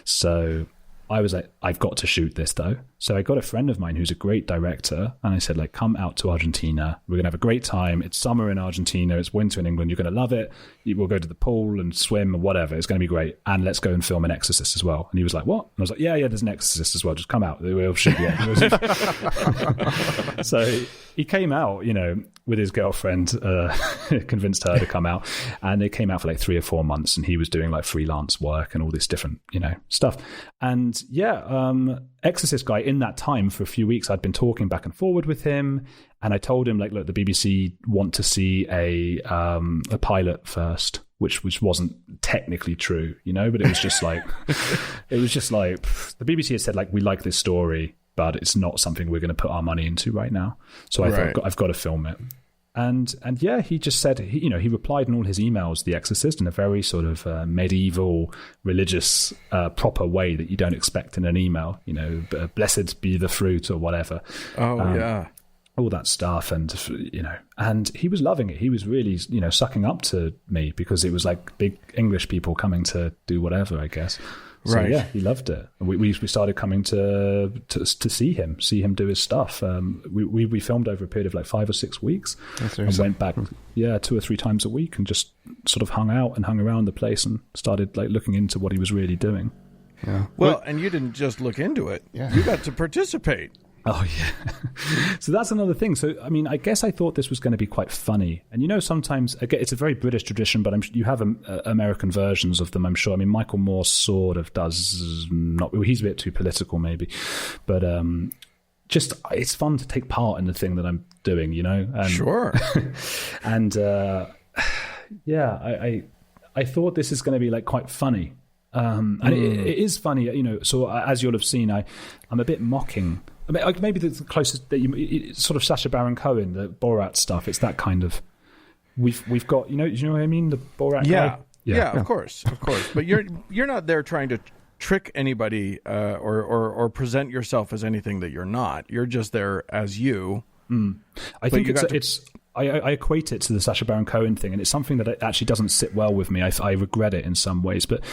So I was like, I've got to shoot this though. So I got a friend of mine who's a great director, and I said, like, come out to Argentina. We're going to have a great time. It's summer in Argentina. It's winter in England. You're going to love it. We'll go to the pool and swim and whatever. It's going to be great. And let's go and film an exorcist as well. And he was like, what? And I was like, yeah, there's an exorcist as well. Just come out. We'll shoot you. So he came out, with his girlfriend, convinced her to come out, and they came out for like 3 or 4 months, and he was doing like freelance work and all this different, stuff. And Exorcist guy, in that time for a few weeks, I'd been talking back and forward with him, and I told him, like, look, the BBC want to see a pilot first, which wasn't technically true, but it was just like, the BBC had said, like, we like this story, but it's not something we're going to put our money into right now. So I thought, I've got to film it. And he just said, he replied in all his emails, The Exorcist, in a very sort of medieval, religious, proper way that you don't expect in an email, blessed be the fruit or whatever. All that stuff. And he was loving it. He was really, sucking up to me, because it was like big English people coming to do whatever, I guess. So, yeah, he loved it. We started coming to see him do his stuff. We filmed over a period of like 5 or 6 weeks, and went back 2 or 3 times a week, and just sort of hung out and hung around the place, and started like looking into what he was really doing. Yeah. Well, and you didn't just look into it. Yeah. You got to participate. Oh, yeah. So that's another thing. So, I mean, I guess I thought this was going to be quite funny. And, sometimes, again, it's a very British tradition, but you have American versions of them, I'm sure. I mean, Michael Moore sort of does not... He's a bit too political, maybe. But just, it's fun to take part in the thing that I'm doing, Sure. And, I thought this is going to be, like, quite funny. And it is funny, So, as you'll have seen, I'm a bit mocking... I mean, maybe the closest that sort of Sacha Baron Cohen, the Borat stuff. It's that kind of. We've got do you know what I mean? The Borat guy? Yeah, of course. But you're not there trying to trick anybody or present yourself as anything that you're not. You're just there as you. I think I equate it to the Sacha Baron Cohen thing, and it's something that actually doesn't sit well with me. I regret it in some ways, but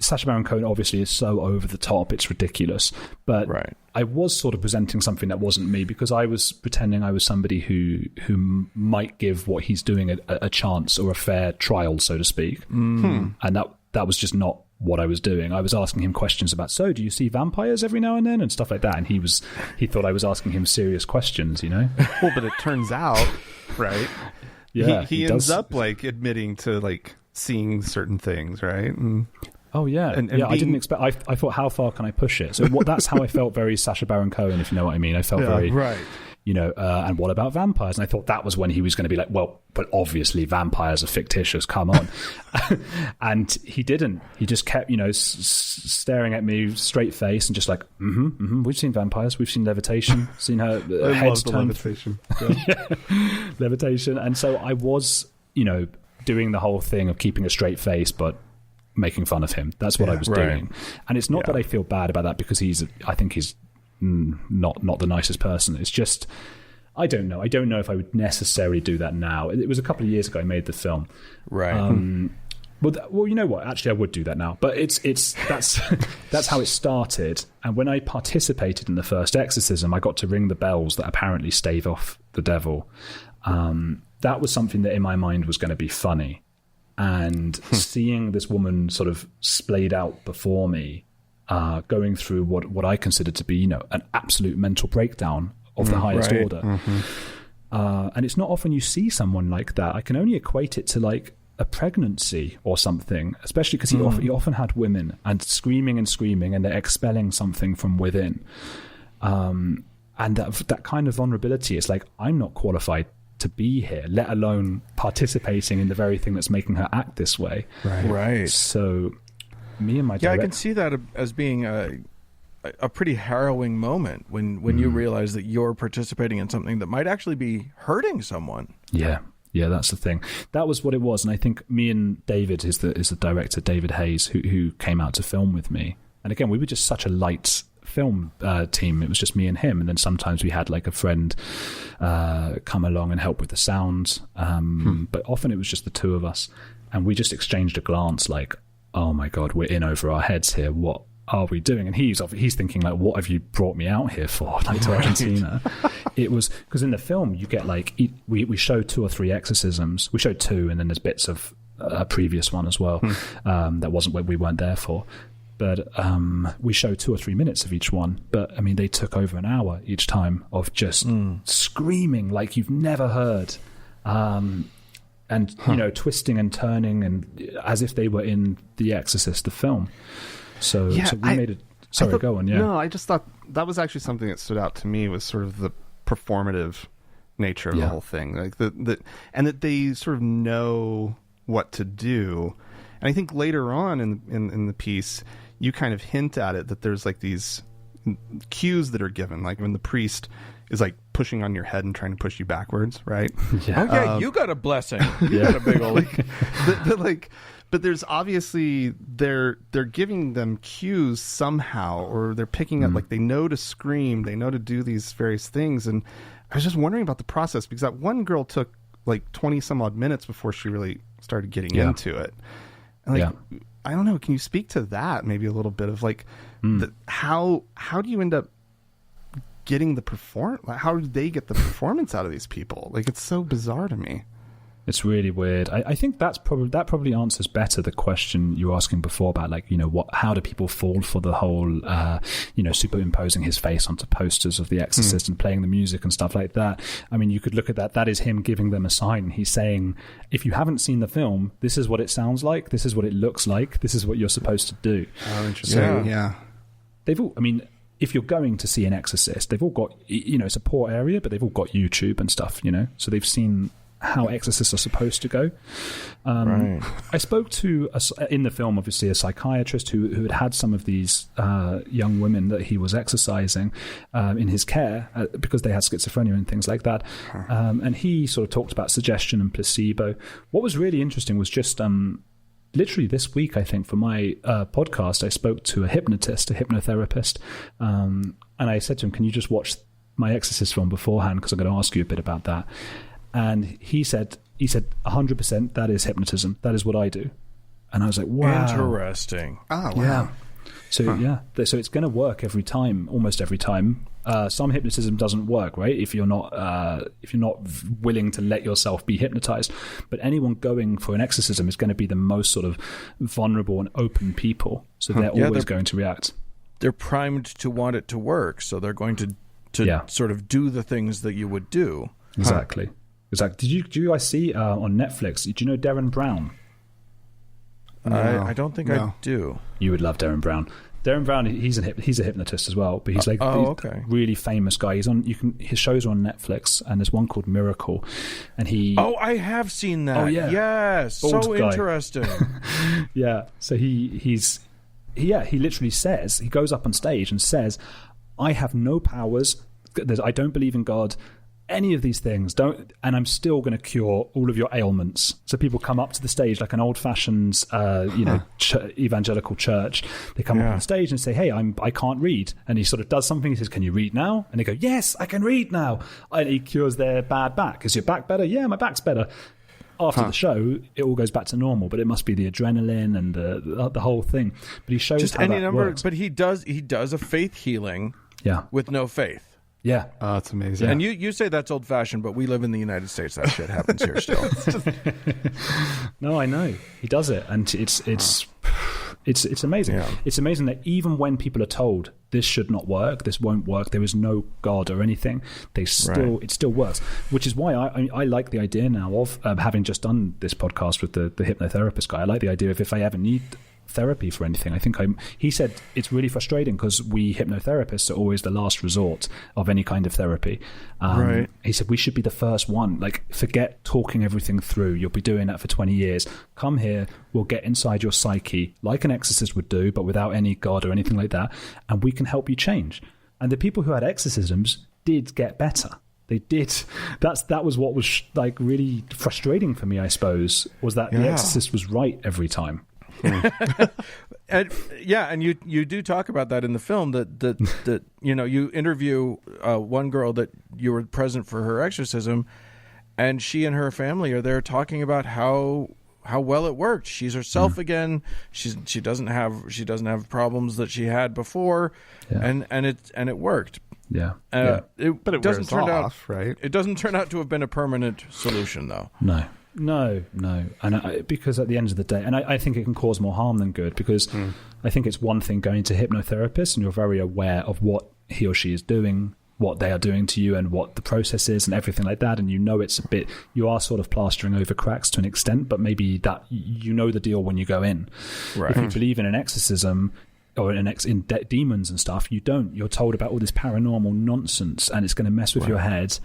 Sacha Baron Cohen obviously is so over the top, it's ridiculous. But I was sort of presenting something that wasn't me, because I was pretending I was somebody who might give what he's doing a chance, or a fair trial, so to speak. And that was just not what I was doing. I was asking him questions about, so do you see vampires every now and then, and stuff like that, and he thought I was asking him serious questions, Well, but it turns out, right? Yeah, he ends up like admitting to like seeing certain things, right? And, oh yeah, I didn't expect. I thought, how far can I push it? So that's how I felt very Sacha Baron Cohen, if you know what I mean. I felt very right. And what about vampires? And I thought that was when he was going to be like, well, but obviously vampires are fictitious, come on. And he didn't. He just kept, staring at me straight face, and just like, we've seen vampires, we've seen levitation, seen her heads turn. Levitation. Levitation. And so I was, doing the whole thing of keeping a straight face, but making fun of him. That's what I was doing. And it's not that I feel bad about that, because I think he's not the nicest person. It's just, I don't know if I would necessarily do that now. It was a couple of years ago I made the film, right? Well, you know what, actually I would do that now, but that's how it started. And when I participated in the first exorcism, I got to ring the bells that apparently stave off the devil. That was something that in my mind was going to be funny, and seeing this woman sort of splayed out before me, going through what I consider to be, an absolute mental breakdown of the highest order. And it's not often you see someone like that. I can only equate it to like a pregnancy or something, especially because he often had women and screaming, and they're expelling something from within. And that kind of vulnerability, it's like, I'm not qualified to be here, let alone participating in the very thing that's making her act this way. Right. So me and my I can see that as being a pretty harrowing moment when you realize that you're participating in something that might actually be hurting someone. Yeah, that's the thing. That was what it was, and I think me and David is the director, David Hayes, who came out to film with me. And again, we were just such a light film team. It was just me and him, and then sometimes we had like a friend come along and help with the sound. But often it was just the two of us, and we just exchanged a glance like, oh my God, we're in over our heads here. What are we doing? And he's thinking like, what have you brought me out here for? Like to Argentina. It was because in the film you get like, we show 2 or 3 exorcisms. We showed 2, and then there's bits of a previous one as well. That wasn't what we weren't there for. that we show 2 or 3 minutes of each one, but I mean, they took over an hour each time of just screaming like you've never heard. And twisting and turning, and as if they were in The Exorcist, the film. So we made it. Sorry, go on. Yeah. No, I just thought that was actually something that stood out to me, was sort of the performative nature of the whole thing, like and that they sort of know what to do. And I think later on in the piece, you kind of hint at it, that there's like these cues that are given, like when the priest is like pushing on your head and trying to push you backwards, right? Yeah. Oh yeah, you got a blessing. You got a big old but there's obviously they're giving them cues somehow, or they're picking up, like they know to scream, they know to do these various things. And I was just wondering about the process, because that one girl took like 20 some odd minutes before she really started getting into it. And I don't know, can you speak to that maybe a little bit of like how do you end up getting how do they get the performance out of these people? Like, it's so bizarre to me. It's really weird. I think that probably answers better the question you were asking before about, like, how do people fall for the whole superimposing his face onto posters of The Exorcist and playing the music and stuff like that. I mean, you could look at that is him giving them a sign. He's saying, if you haven't seen the film, this is what it sounds like, this is what it looks like, this is what you're supposed to do. Oh, interesting. Yeah. If you're going to see an Exorcist, they've all got, it's a poor area, but they've all got YouTube and stuff, so they've seen how exorcists are supposed to go. Right. I spoke to, in the film, obviously, a psychiatrist who had some of these young women that he was exorcising in his care because they had schizophrenia and things like that. And he sort of talked about suggestion and placebo. What was really interesting was just... literally this week, I think, for my podcast, I spoke to a hypnotherapist, and I said to him, can you just watch my Exorcist film beforehand, because I'm going to ask you a bit about that. And he said 100% that is hypnotism. That is what I do. And I was like, wow. Interesting. Oh, wow. Yeah. So, so it's going to work every time, almost every time. Some hypnotism doesn't work, right? If you're not willing to let yourself be hypnotized. But anyone going for an exorcism is going to be the most sort of vulnerable and open people. So they're always going to react. They're primed to want it to work, so they're going to sort of do the things that you would do. Exactly. Did you guys see on Netflix? Do you know Darren Brown? No. I don't think I do. You would love Darren Brown. Darren Brown, he's a hypnotist as well, but he's really famous guy. His shows are on Netflix, and there's one called Miracle, and he. Oh, I have seen that. Oh yeah, yes, so interesting. Yeah, so he literally says, he goes up on stage and says, "I have no powers. I don't believe in God. Any of these things and I'm still going to cure all of your ailments." So people come up to the stage like an old-fashioned, evangelical church. They come up on stage and say, "Hey, I can't read," and he sort of does something. He says, "Can you read now?" And they go, "Yes, I can read now." And he cures their bad back. Is your back better? Yeah, my back's better. After the show, it all goes back to normal, but it must be the adrenaline and the whole thing. But he shows just how any number. Works. But he does a faith healing. with no faith. Yeah. Oh, it's amazing. And you say that's old-fashioned, but we live in the United States. That shit happens here still. No, I know. He does it, and it's amazing. Yeah. It's amazing that even when people are told this should not work, this won't work, there is no God or anything, it still works. Which is why I like the idea now of having just done this podcast with the hypnotherapist guy. I like the idea of if I ever need therapy for anything, he said it's really frustrating because we hypnotherapists are always the last resort of any kind of therapy. Right. He said we should be the first one. Like, forget talking everything through. You'll be doing that for 20 years. Come here, we'll get inside your psyche like an exorcist would do, but without any God or anything like that, and we can help you change. And the people who had exorcisms did get better. They did. That was what was like really frustrating for me, I suppose, was that the exorcist was right every time. and you do talk about that in the film that you interview one girl that you were present for her exorcism, and she and her family are there talking about how well it worked. She's herself again. She doesn't have problems that she had before, and it worked. Yeah. But it doesn't turn out right? It doesn't turn out to have been a permanent solution, though. No. No, and because at the end of the day, and I think it can cause more harm than good, because I think it's one thing going to hypnotherapists and you're very aware of what he or she is doing, what they are doing to you, and what the process is and everything like that, and it's a bit, you are sort of plastering over cracks to an extent, but maybe that the deal when you go in. Right. If you believe in an exorcism or in demons and stuff, you don't. You're told about all this paranormal nonsense, and it's going to mess with your head.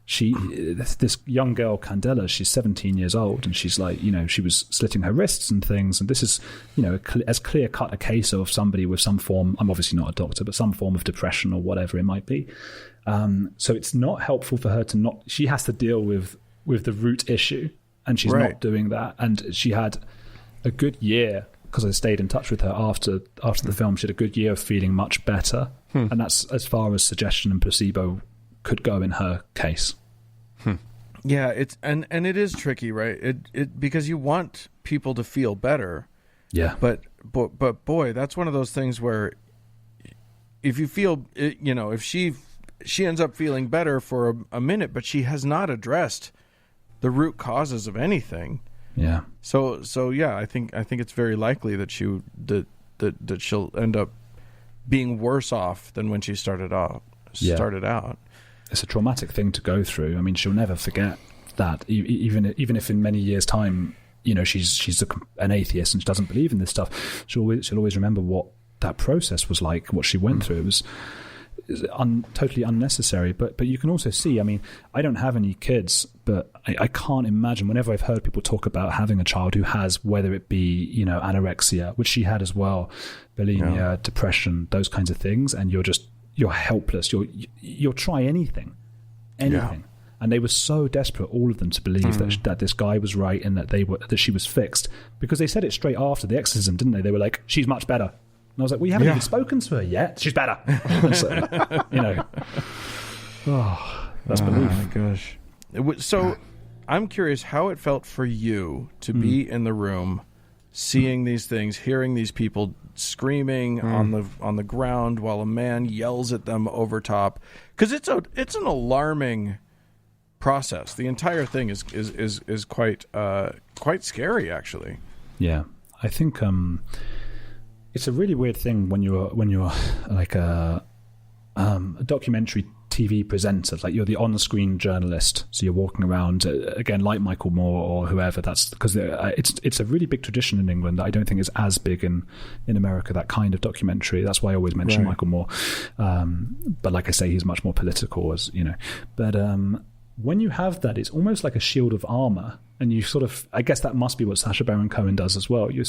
This young girl, Candela, she's 17 years old, and she's like, she was slitting her wrists and things, and this is, as clear cut a case of somebody with some form, I'm obviously not a doctor, but some form of depression or whatever it might be. So it's not helpful for her she has to deal with the root issue, and she's not doing that. And she had a good year, because I stayed in touch with her after the film. She had a good year of feeling much better, and that's as far as suggestion and placebo could go in her case. Yeah, it's and it is tricky, right? It because you want people to feel better. Yeah. But boy, that's one of those things where if you feel, if she ends up feeling better for a minute, but she has not addressed the root causes of anything. Yeah. So yeah, I think it's very likely that that she'll end up being worse off than when she started out. It's a traumatic thing to go through. I mean, she'll never forget that, even if in many years' time, she's an atheist and she doesn't believe in this stuff. She'll always remember what that process was like, what she went through. It was totally unnecessary. But you can also see, I mean, I don't have any kids, but I can't imagine, whenever I've heard people talk about having a child who has, whether it be, anorexia, which she had as well, bulimia, depression, those kinds of things, and you're helpless. You'll try anything. Yeah. And they were so desperate, all of them, to believe that this guy was right and that she was fixed, because they said it straight after the exorcism, didn't they? They were like, "She's much better." And I was like, "We haven't even spoken to her yet. She's better." So, that's belief. Oh my gosh. So, I'm curious how it felt for you to be in the room, seeing these things, hearing these people screaming on the ground while a man yells at them over top, because it's an alarming process. The entire thing is quite scary, actually. Yeah, I think it's a really weird thing when you're like a documentary TV presenter, like you're the on-screen journalist, so you're walking around again like Michael Moore or whoever. That's because it's a really big tradition in England that I don't think is as big in America, that kind of documentary. That's why I always mention Michael Moore, but like I say, he's much more political, as but when you have that, it's almost like a shield of armor, and you sort of, I guess that must be what Sacha Baron Cohen does as well. You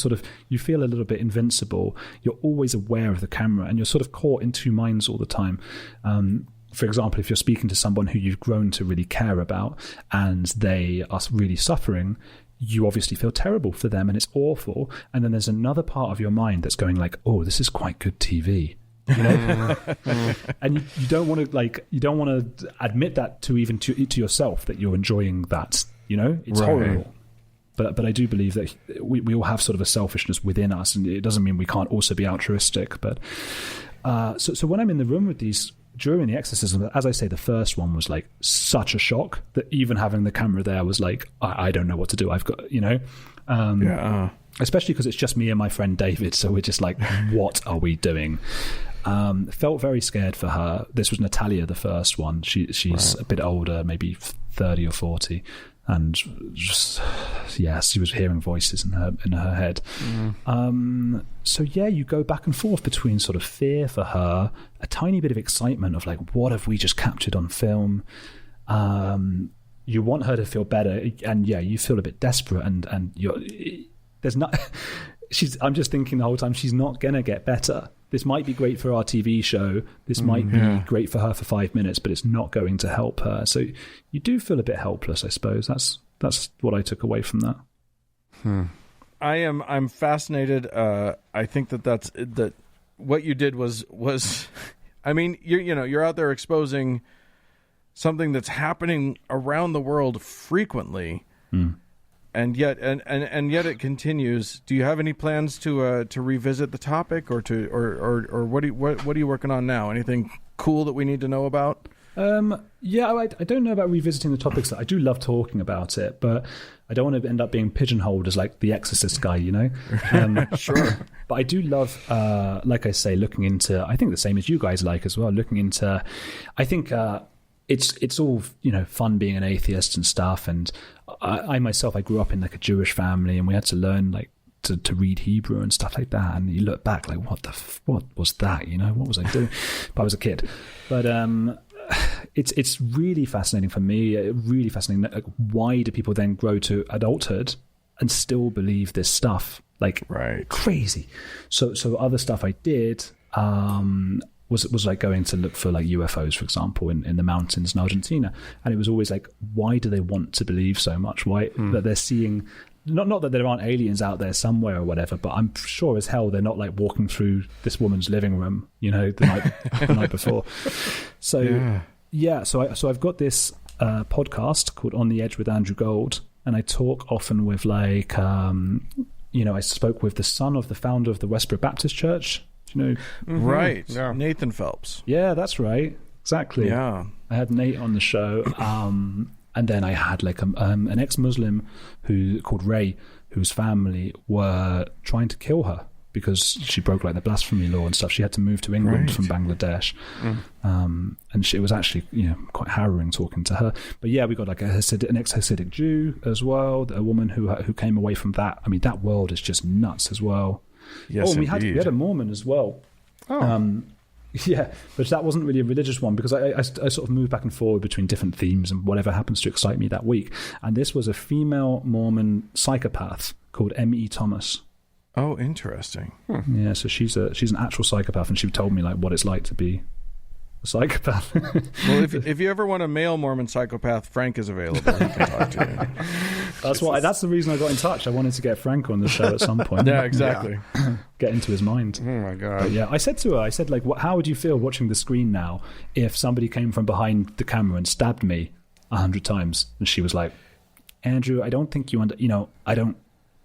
feel a little bit invincible. You're always aware of the camera, and you're sort of caught in two minds all the time. For example, if you're speaking to someone who you've grown to really care about and they are really suffering, you obviously feel terrible for them and it's awful. And then there's another part of your mind that's going like, "Oh, this is quite good TV." And you don't want to admit that to yourself, that you're enjoying that. It's horrible. But I do believe that we all have sort of a selfishness within us, and it doesn't mean we can't also be altruistic. But so when I'm in the room with these during the exorcism, as I say, the first one was like such a shock that even having the camera there was like, I don't know what to do. I've got, especially because it's just me and my friend David. So we're just like, what are we doing? Felt very scared for her. This was Natalia, the first one. She's a bit older, maybe 30 or 40. And just, she was hearing voices in her head. So you go back and forth between sort of fear for her, a tiny bit of excitement of like, what have we just captured on film? You want her to feel better, and you feel a bit desperate, and there's not. I'm just thinking the whole time, she's not gonna get better. This might be great for our TV show. This might be great for her for 5 minutes, but it's not going to help her. So you do feel a bit helpless, I suppose. That's what I took away from that. I'm fascinated. I think that what you did was I mean, you're out there exposing something that's happening around the world frequently. And yet it continues. Do you have any plans to revisit the topic, or what are you working on now? Anything cool that we need to know about? Yeah, I don't know about revisiting the topics. I do love talking about it, but I don't want to end up being pigeonholed as like the exorcist guy, you know? Sure. But I do love, like I say, looking into, I think the same as you guys like as well, looking into, I think it's all, you know, fun being an atheist and stuff. And I myself, I grew up in like a Jewish family, and we had to learn like to read Hebrew and stuff like that. And you look back like, what was that? You know, what was I doing? But I was a kid. But it's really fascinating for me. Really fascinating. Like, why do people then grow to adulthood and still believe this stuff? Like, right. Crazy. So other stuff I did was like going to look for like UFOs, for example, in the mountains in Argentina. And it was always like, why do they want to believe so much? Why that they're seeing, not that there aren't aliens out there somewhere or whatever, but I'm sure as hell they're not like walking through this woman's living room, you know, the night before. So so I've got this podcast called On the Edge with Andrew Gold, and I talk often with like you know, I spoke with the son of the founder of the Westboro Baptist Church. Do you know? Right. Yeah. Nathan Phelps. Yeah, that's right. Exactly. Yeah. I had Nate on the show. And then I had like an ex-Muslim called Ray, whose family were trying to kill her because she broke like the blasphemy law and stuff. She had to move to England from Bangladesh. And it was actually, you know, quite harrowing talking to her. But yeah, we got like an ex-Hasidic Jew as well, a woman who came away from that. I mean, that world is just nuts as well. Yes, and we had a Mormon as well. Yeah, but that wasn't really a religious one because I sort of moved back and forward between different themes and whatever happens to excite me that week. And this was a female Mormon psychopath called M.E. Thomas. Oh, interesting. Yeah, so she's an actual psychopath, and she told me like what it's like to be a psychopath. Well, if you ever want a male Mormon psychopath, Frank is available. He can talk to you. That's the reason I got in touch. I wanted to get Frank on the show at some point. Yeah, exactly. Get into his mind. Oh my god. But yeah, I said to her, like, how would you feel watching the screen now if somebody came from behind the camera and stabbed me 100 times? And she was like, Andrew, I don't think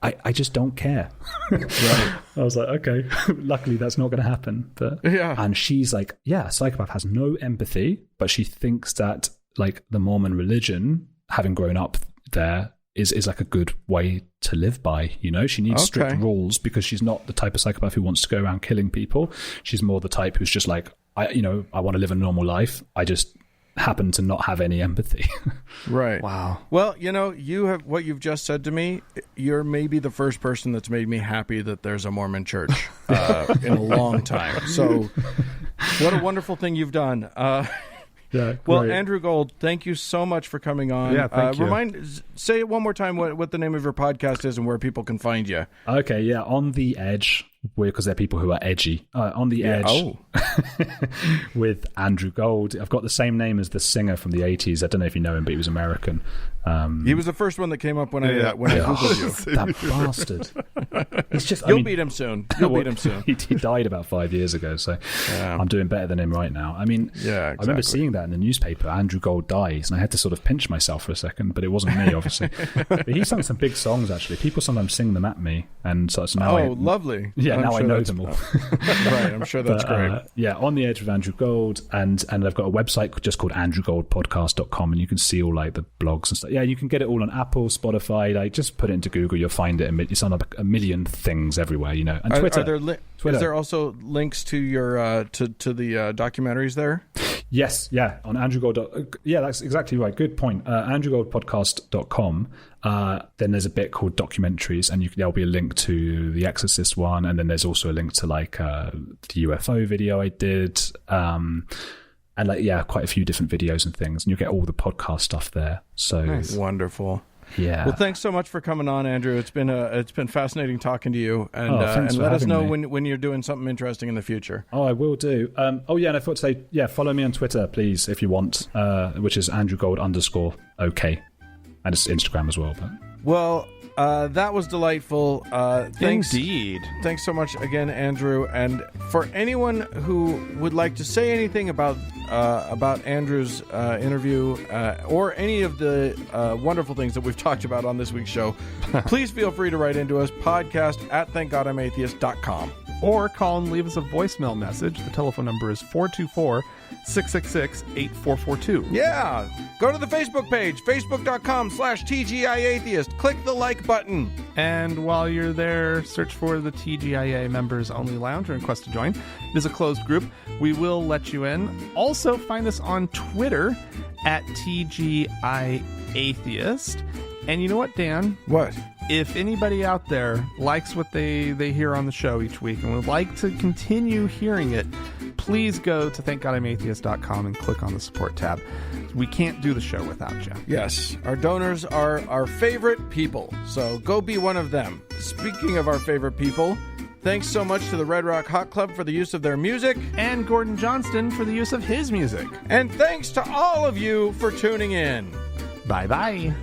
I just don't care. Right. I was like, okay, luckily that's not going to happen. But and she's like, yeah, a psychopath has no empathy, but she thinks that like the Mormon religion, having grown up there, is like a good way to live by. You know, she needs strict rules because she's not the type of psychopath who wants to go around killing people. She's more the type who's just like, I want to live a normal life. I just happen to not have any empathy. Right. Wow. Well, you know, what you've just said to me, you're maybe the first person that's made me happy that there's a Mormon church in a long time. So what a wonderful thing you've done. Yeah. Well, great. Andrew Gold, thank you so much for coming on. Yeah, thank you. Say it one more time what the name of your podcast is and where people can find you. Okay, yeah, On the Edge, because they're people who are edgy. On the Edge with Andrew Gold. I've got the same name as the singer from the 80s. I don't know if you know him, but he was American. He was the first one that came up when I Googled you. That bastard. It's just, You'll beat him soon. Beat him soon. He died about 5 years ago, so I'm doing better than him right now. I mean, exactly. I remember seeing that in the newspaper, Andrew Gold dies, and I had to sort of pinch myself for a second, but it wasn't me, obviously. But he sung some big songs, actually. People sometimes sing them at me, and so now lovely. Yeah, now I know them all. Right, I'm sure that's great. Yeah, On the Edge with Andrew Gold, and I've got a website just called andrewgoldpodcast.com, and you can see all like the blogs and stuff. Yeah, you can get it all on Apple, Spotify. Like, just put it into Google, you'll find it. It's on a million things everywhere, you know. And Twitter. Twitter. Is there also links to your to the documentaries there? Yes, yeah, on Andrew Gold. Yeah, that's exactly right. Good point. andrewgoldpodcast.com. Then there's a bit called documentaries, and there'll be a link to the Exorcist one, and then there's also a link to like the UFO video I did, and like quite a few different videos and things, and you'll get all the podcast stuff there. So nice. Wonderful. Yeah. Well, thanks so much for coming on, Andrew. It's been fascinating talking to you, and let us know when you're doing something interesting in the future. Oh, I will do. And I thought to say, follow me on Twitter, please, if you want, which is AndrewGold_OK, and it's Instagram as well. But well, that was delightful. Thanks. Indeed. Thanks so much again, Andrew. And for anyone who would like to say anything about Andrew's interview or any of the wonderful things that we've talked about on this week's show, please feel free to write into us, podcast@thankgodimatheist.com. or call and leave us a voicemail message. The telephone number is 424-666-8442. Yeah. Go to the Facebook page, facebook.com/TGIAtheist. Click the like button. And while you're there, search for the TGIA Members Only Lounge and request to join. It is a closed group. We will let you in. Also, find us on Twitter at TGIAtheist. And you know what, Dan? What? If anybody out there likes what they hear on the show each week and would like to continue hearing it, please go to thankgodimatheist.com and click on the support tab. We can't do the show without you. Yes, our donors are our favorite people, so go be one of them. Speaking of our favorite people, thanks so much to the Red Rock Hot Club for the use of their music. And Gordon Johnston for the use of his music. And thanks to all of you for tuning in. Bye-bye.